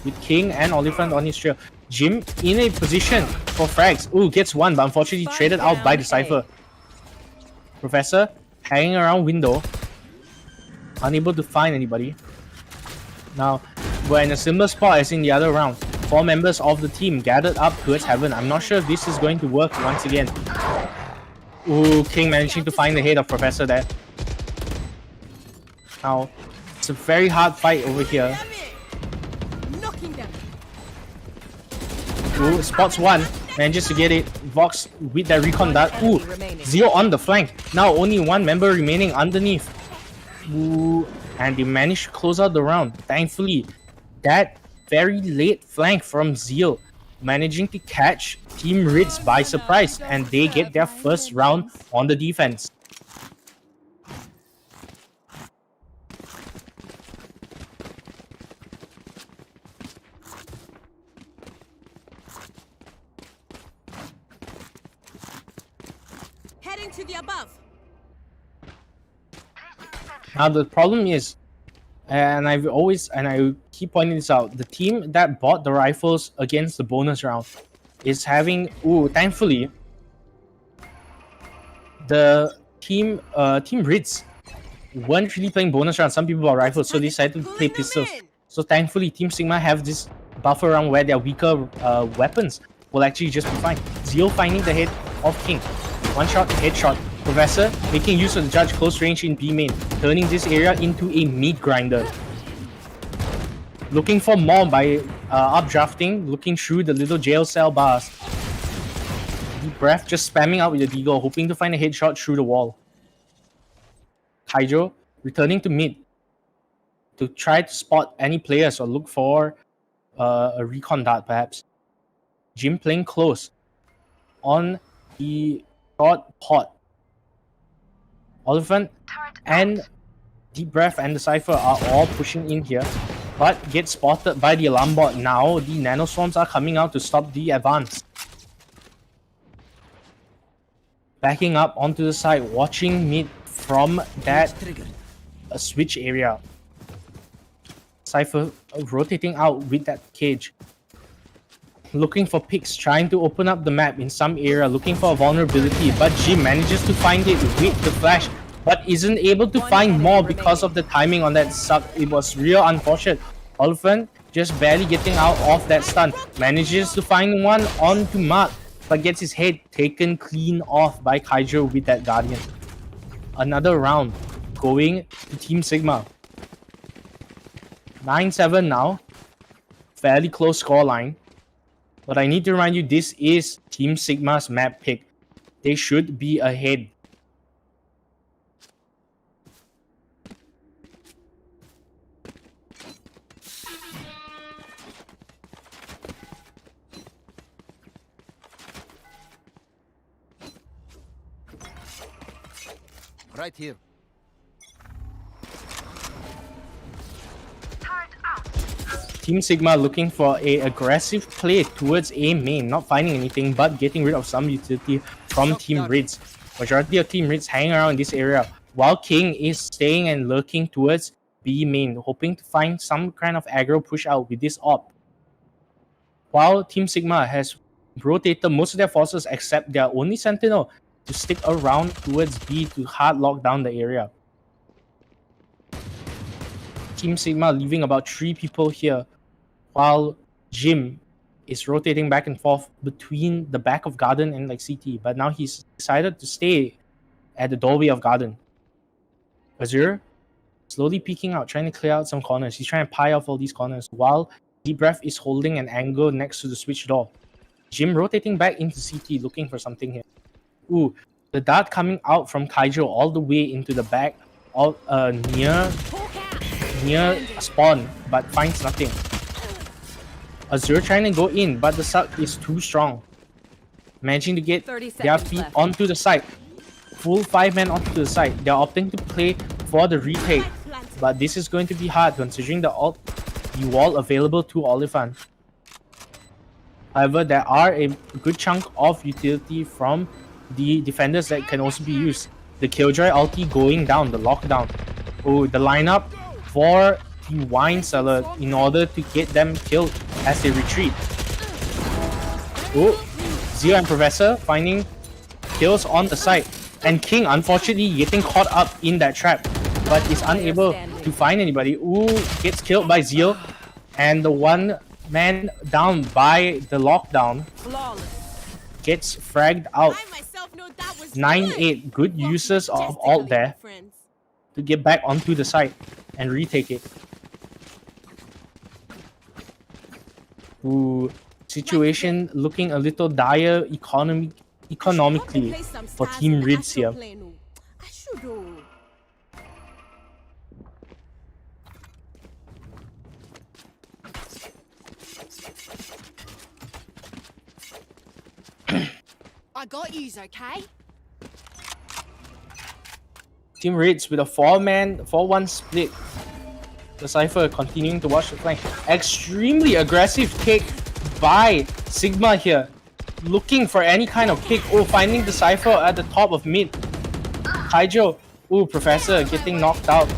with King and Oliphant on his trail. Jim in a position for frags. Ooh, gets one, but unfortunately traded out by the Cypher. Professor hanging around window, unable to find anybody. Now, we're in a similar spot as in the other round. 4 members of the team gathered up towards heaven. I'm not sure if this is going to work once again. Ooh, King managing to find the head of Professor there. Now, it's a very hard fight over here. Knocking them. Ooh, spots one, manages to get it. Vox with that recon dart. Ooh, Zio on the flank. Now only 1 member remaining underneath. Ooh, and they managed to close out the round. Thankfully, that very late flank from Zio managing to catch Team Ridz by surprise, and they get their first round on the defense. Heading to the above. Now the problem is, and I keep pointing this out, the team that bought the rifles against the bonus round is having, thankfully, the team Ridz weren't really playing bonus round. Some people bought rifles, so they decided to play pistols. So thankfully, Team Sigma have this buffer around where their weaker weapons will actually just be fine. Zio finding the head of King. One shot, headshot. Professor making use of the judge close range in B main, turning this area into a meat grinder. Looking for more by updrafting, looking through the little jail cell bars. Deep breath, just spamming out with the deagle, hoping to find a headshot through the wall. Kaijo returning to mid to try to spot any players or look for a recon dart perhaps. Jim playing close on the short pot. Oliphant and Deep Breath and the Cypher are all pushing in here, but get spotted by the alarm bot. Now the nanoswarms are coming out to stop the advance. Backing up onto the side, watching mid from that switch area. Cypher rotating out with that cage. Looking for picks, trying to open up the map in some area, looking for a vulnerability, but Jim manages to find it with the flash, but isn't able to find more because of the timing on that suck. It was real unfortunate. Oliphant just barely getting out of that stun, manages to find one onto Mark, but gets his head taken clean off by Kaijo with that Guardian. Another round going to Team Sigma. 9-7 now, fairly close scoreline. But I need to remind you, this is Team Sigma's map pick. They should be ahead. Right here. Team Sigma looking for a aggressive play towards A main, not finding anything but getting rid of some utility from Team Ridz. Majority of Team Ridz hanging around in this area, while King is staying and lurking towards B main, hoping to find some kind of aggro push out with this op. While Team Sigma has rotated most of their forces except their only Sentinel to stick around towards B to hard lock down the area. Team Sigma leaving about 3 people here, while Jim is rotating back and forth between the back of Garden and like CT, but now he's decided to stay at the doorway of Garden. Azure slowly peeking out, trying to clear out some corners. He's trying to pie off all these corners, while Deep Breath is holding an angle next to the switch door. Jim rotating back into CT, looking for something here. Ooh, the dart coming out from Kaijo all the way into the back of near spawn, but finds nothing. Azure trying to go in, but the suck is too strong. Managing to get 30 their seconds feet left. onto the side. Full 5 men onto the side. They're opting to play for the retake, but this is going to be hard considering the wall available to Oliphant. However, there are a good chunk of utility from the defenders that can also be used. The Killjoy ulti going down, the lockdown. Oh, the lineup for the wine cellar in order to get them killed as they retreat. Oh, Zio and Professor finding kills on the side. And King, unfortunately, getting caught up in that trap, but is unable to find anybody. Ooh, gets killed by Zio. And the one man down by the lockdown gets fragged out. 9-8, good uses of ult there to get back onto the site and retake it. Ooh, situation looking a little dire economically for Team Ridz here. I got yous, okay? Team Ridz with a 4-1 split. The Cypher continuing to watch the flank. Extremely aggressive kick by Sigma here. Looking for any kind of kick. Oh, finding the Cypher at the top of mid. Kaijo. Ooh, Professor getting knocked out.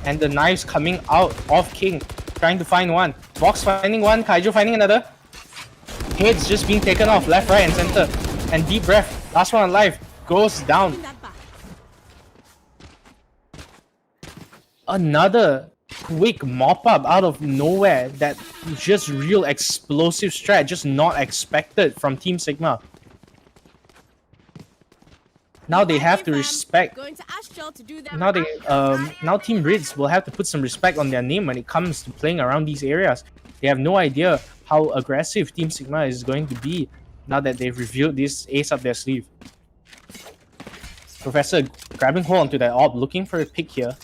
And the knives coming out of King. Trying to find one. Vox finding one. Kaijo finding another. Heads just being taken off left, right, and center. And deep breath. Last one alive. Goes down. Another quick mop up out of nowhere. That just real explosive strat. Just not expected from Team Sigma. Now they have to respect. Now Team Ridz will have to put some respect on their name when it comes to playing around these areas. They have no idea how aggressive Team Sigma is going to be now that they've revealed this ace up their sleeve. Professor grabbing hold onto that orb, looking for a pick here.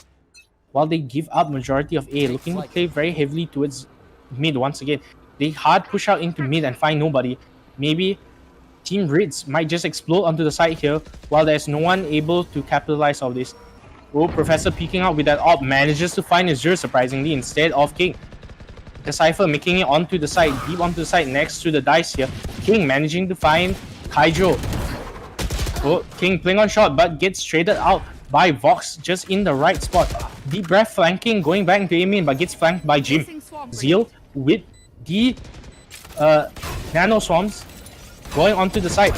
While they give up majority of A, looking to play very heavily towards mid once again. They hard push out into mid and find nobody. Maybe Team Ridz might just explode onto the side here while there's no one able to capitalize on this. Oh, Professor peeking out with that orb manages to find Azure surprisingly instead of King. The Cypher making it onto the side, deep onto the side next to the dice here. King managing to find Kaijo. Oh, King playing on shot but gets traded out by Vox just in the right spot. Deep breath flanking, going back into A-main but gets flanked by Jim. Zeal with the nano swarms going onto the side.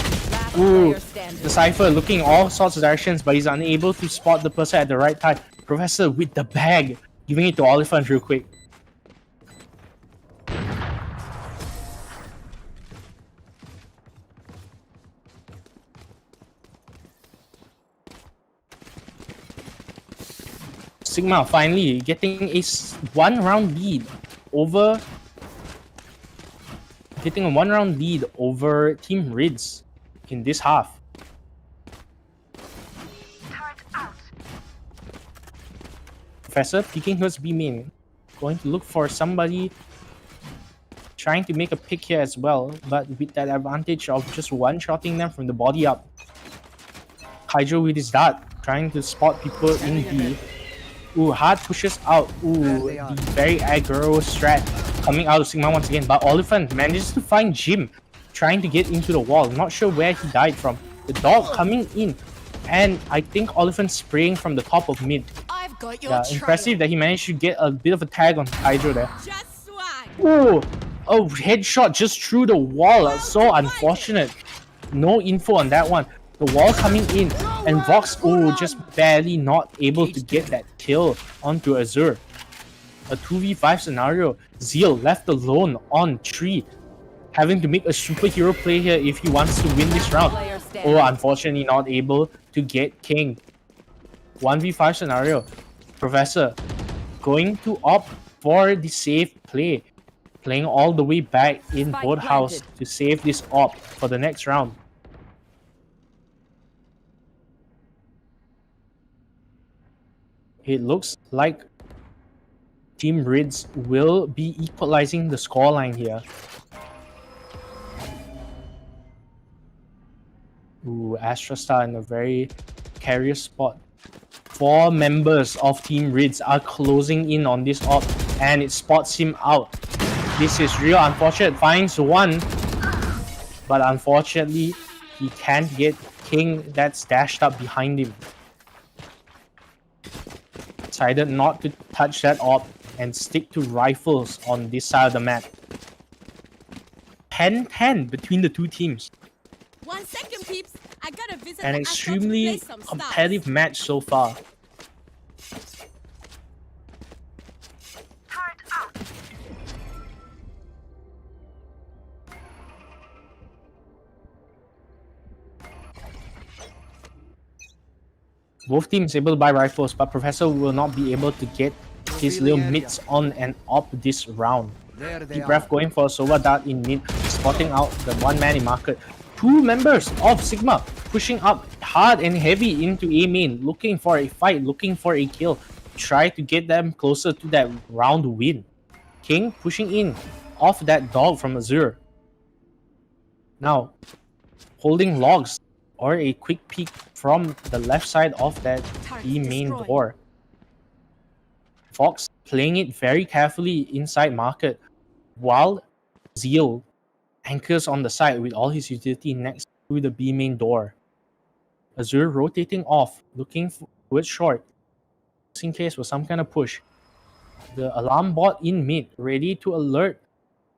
Ooh, the Cypher looking all sorts of directions but he's unable to spot the person at the right time. Professor with the bag, giving it to Oliphant real quick. Sigma finally getting a 1-round lead over Team Ridz in this half. Professor peeking towards B main, going to look for somebody trying to make a pick here as well, but with that advantage of just one-shotting them from the body up. Kaijo with his dart trying to spot people in B. Ooh, hard pushes out. Ooh, the very aggro strat coming out of Sigma once again. But Oliphant manages to find Jim trying to get into the wall. Not sure where he died from. The dog coming in. And I think Oliphant spraying from the top of mid. Yeah, impressive that he managed to get a bit of a tag on Kaijo there. Ooh, a headshot just through the wall. So unfortunate. No info on that one. The wall coming in, and Vox, just barely not able to get that kill onto Azure. A 2v5 scenario. Zeal left alone on 3, having to make a superhero play here if he wants to win this round. Unfortunately not able to get King. 1v5 scenario. Professor going to opt for the safe play, playing all the way back in board house to save this op for the next round. It looks like Team Ridz will be equalizing the scoreline here. Ooh, Astrastar in a very carrier spot. 4 members of Team Ridz are closing in on this op and it spots him out. This is real unfortunate. Finds one, but unfortunately he can't get King that's dashed up behind him. decided not to touch that op and stick to rifles on this side of the map. 10-10 between the two teams. 1 second, peeps. I gotta visit An the Astro to play extremely some stars. competitive match so far. Both teams able to buy rifles, but Professor will not be able to get his little mids on and up this round. There they Deep are. Breath going for a Sova Dart in mid, spotting out the one man in market. Two members of Sigma pushing up hard and heavy into A main, looking for a fight, looking for a kill. Try to get them closer to that round win. King pushing in off that dog from Azure. Now, holding logs or a quick peek from the left side of that B main destroyed. door. Fox playing it very carefully inside market, while Zeal anchors on the side with all his utility next to the B main door. Azure rotating off, looking towards short, just in case for some kind of push. The alarm bot in mid, ready to alert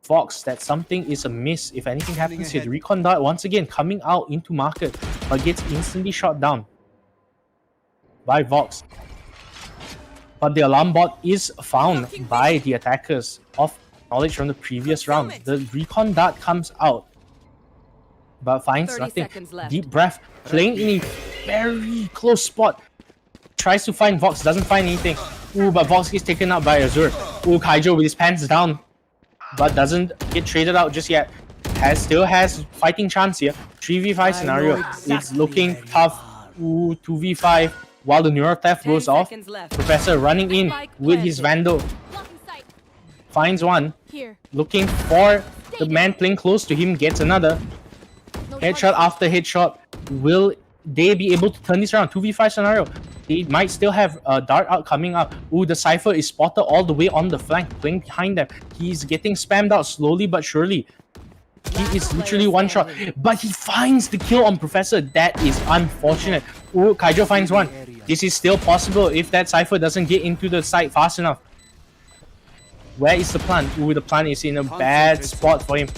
Fox that something is amiss if anything happens here. The recon dart once again coming out into market, but gets instantly shot down by Vox. But the alarm bot is found by the attackers of knowledge from the previous round. The recon dart comes out, but finds 30 nothing. seconds left. Deep Breath playing in a very close spot. Tries to find Vox, doesn't find anything. Ooh, but Vox gets taken out by Azure. Ooh, Kaijo with his pants down, but doesn't get traded out just yet. Still has fighting chance here. 3v5 scenario. It's looking tough. Ooh, 2v5. While the neural theft 10 goes off, seconds left. Professor running in with his Vandal. Blocking sight. Finds one. Here. Looking for the man playing close to him. Gets another. No Headshot after headshot. Will they be able to turn this around? 2v5 scenario. They might still have a dart out coming up. Ooh, the Cypher is spotted all the way on the flank, playing behind them. He's getting spammed out slowly but surely. He is literally one shot, but he finds the kill on Professor. That is unfortunate. Ooh, Kaijo finds one. This is still possible if that Cypher doesn't get into the site fast enough. Where is the plant? Ooh, the plant is in a bad spot for him.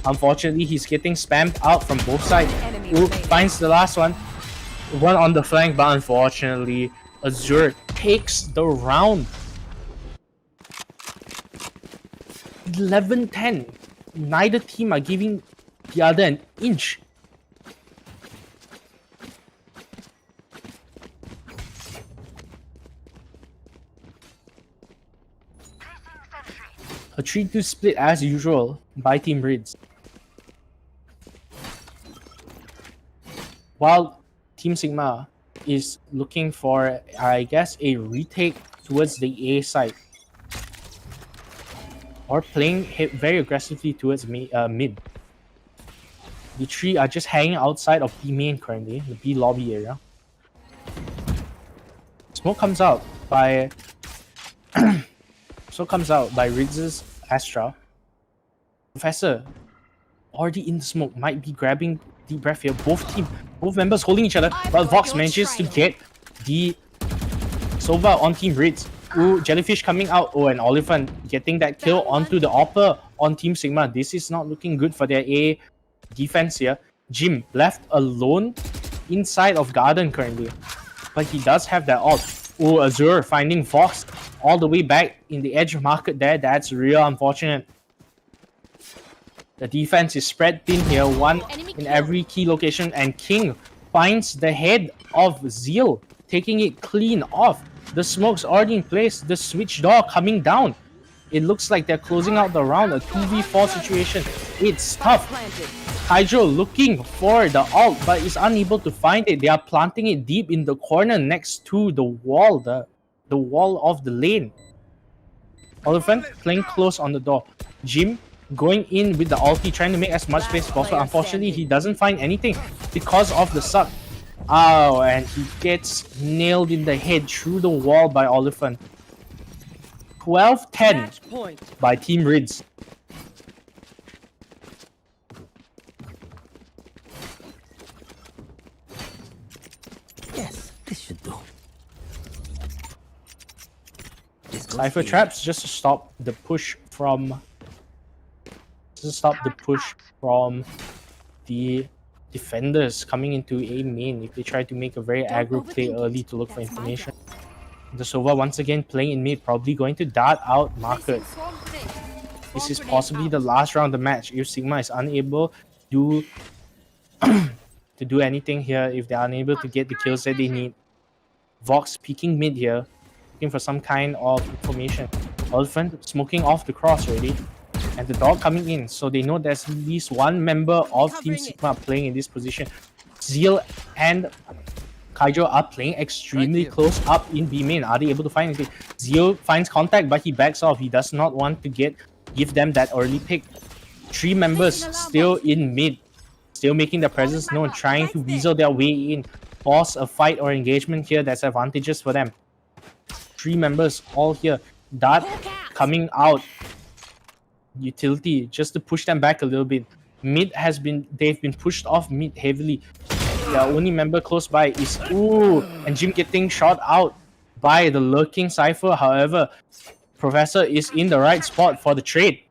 Unfortunately, he's getting spammed out from both sides. Ooh, finds the last one. One on the flank, but unfortunately, Azure takes the round. 11-10. Neither team are giving the other an inch. A 3-2 split as usual by Team Ridz. While Team Sigma is looking for, I guess, a retake towards the A side. Or playing very aggressively towards mid. The three are just hanging outside of B main currently, the B lobby area. Smoke comes out by Ridz's Astra. Professor already in the smoke, might be grabbing Deep Breath here. Both members holding each other, but Vox manages to get the Sova on Team Ridz. Ooh, Jellyfish coming out. Oh, and Oliphant getting that kill onto the Opper on Team Sigma. This is not looking good for their A defense here. Jim left alone inside of Garden currently, but he does have that ult. Ooh, Azure finding Fox all the way back in the edge market there. That's real unfortunate. The defense is spread thin here, one in every key location, and King finds the head of Zeal, taking it clean off. The smoke's already in place, the switch door coming down. It looks like they're closing out the round, a 2v4 situation. It's tough. Kaijo looking for the ult, but is unable to find it. They are planting it deep in the corner next to the wall, the wall of the lane. Oliphant playing close on the door. Jim going in with the ulti, trying to make as much space as possible. Unfortunately, he doesn't find anything because of the suck. Oh, and he gets nailed in the head through the wall by Oliphant. 12-10 by Team Ridz. Yes, this should do. Cypher traps just to stop the push from the defenders coming into A main if they try to make a very aggro play early to look for information. The Sova once again playing in mid, probably going to dart out market. This is possibly the last round of the match if Sigma is unable to do anything here, if they're unable to get the kills that they need. Vox peeking mid here, looking for some kind of information. Elephant smoking off the cross already. And the dog coming in, so they know there's at least one member of Team Sigma playing in this position. Zeal and Kaijo are playing extremely close up in B main. Are they able to find anything? Zeal finds contact, but he backs off. He does not want to give them that early pick. 3 members still in mid, still making their presence known, trying to weasel their way in, force a fight or engagement here that's advantageous for them. 3 members all here. Dart coming out. Utility just to push them back a little bit. They've been pushed off mid heavily. The only member close by is and Jim getting shot out by the lurking Cypher. However, Professor is in the right spot for the trade.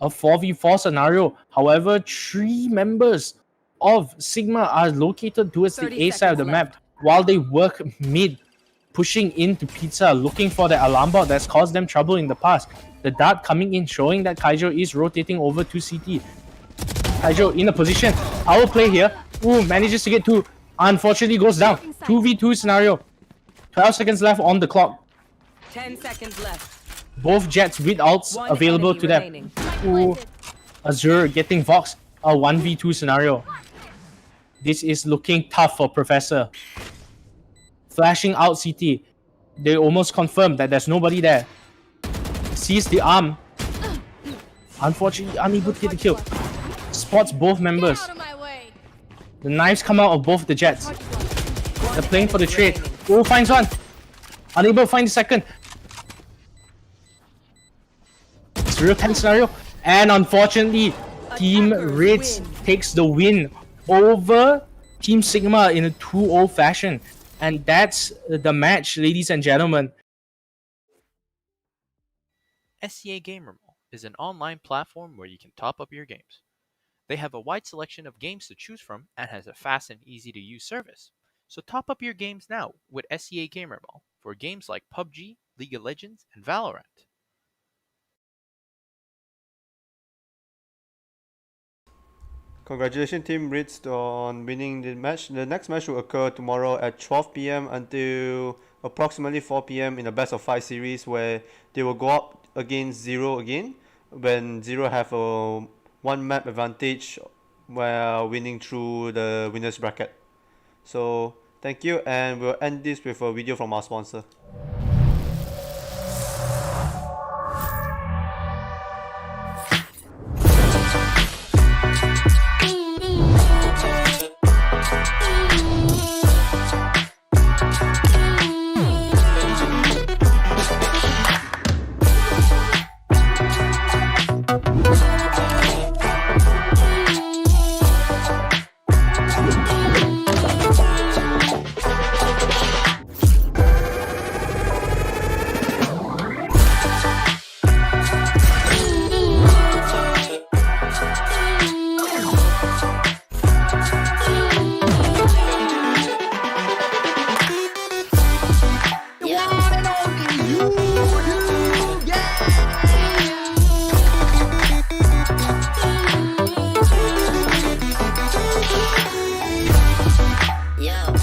A 4v4 scenario. However, 3 members of Sigma are located towards the A side of the map while they work mid, pushing into Pizza, looking for the alarm bot that's caused them trouble in the past. The dart coming in, showing that Kaijo is rotating over to CT. Kaijo in a position. Power play here. Manages to get 2. Unfortunately goes down. 2v2 scenario. 12 seconds left on the clock. 10 seconds left. Both Jets with ults available to them. Azure getting Vox. A 1v2 scenario. This is looking tough for Professor. Flashing out CT. They almost confirmed that there's nobody there. Sees the arm. Unfortunately, unable to get the kill. Spots both members. The knives come out of both the Jets. They're playing for the trade. Finds one. Unable to find the second. It's a real tense scenario. And unfortunately, Team Ridz takes the win over Team Sigma in a 2-0 fashion. And that's the match, ladies and gentlemen. SCA Gamer Mall is an online platform where you can top up your games. They have a wide selection of games to choose from and has a fast and easy to use service. So top up your games now with SCA Gamer Mall for games like PUBG, League of Legends, and Valorant. Congratulations Team Ridz on winning the match. The next match will occur tomorrow at 12 PM until approximately 4 PM in a best of 5 series where they will go up against Zero again when Zero have a 1 map advantage while winning through the winners bracket. So thank you, and we'll end this with a video from our sponsor. Yo.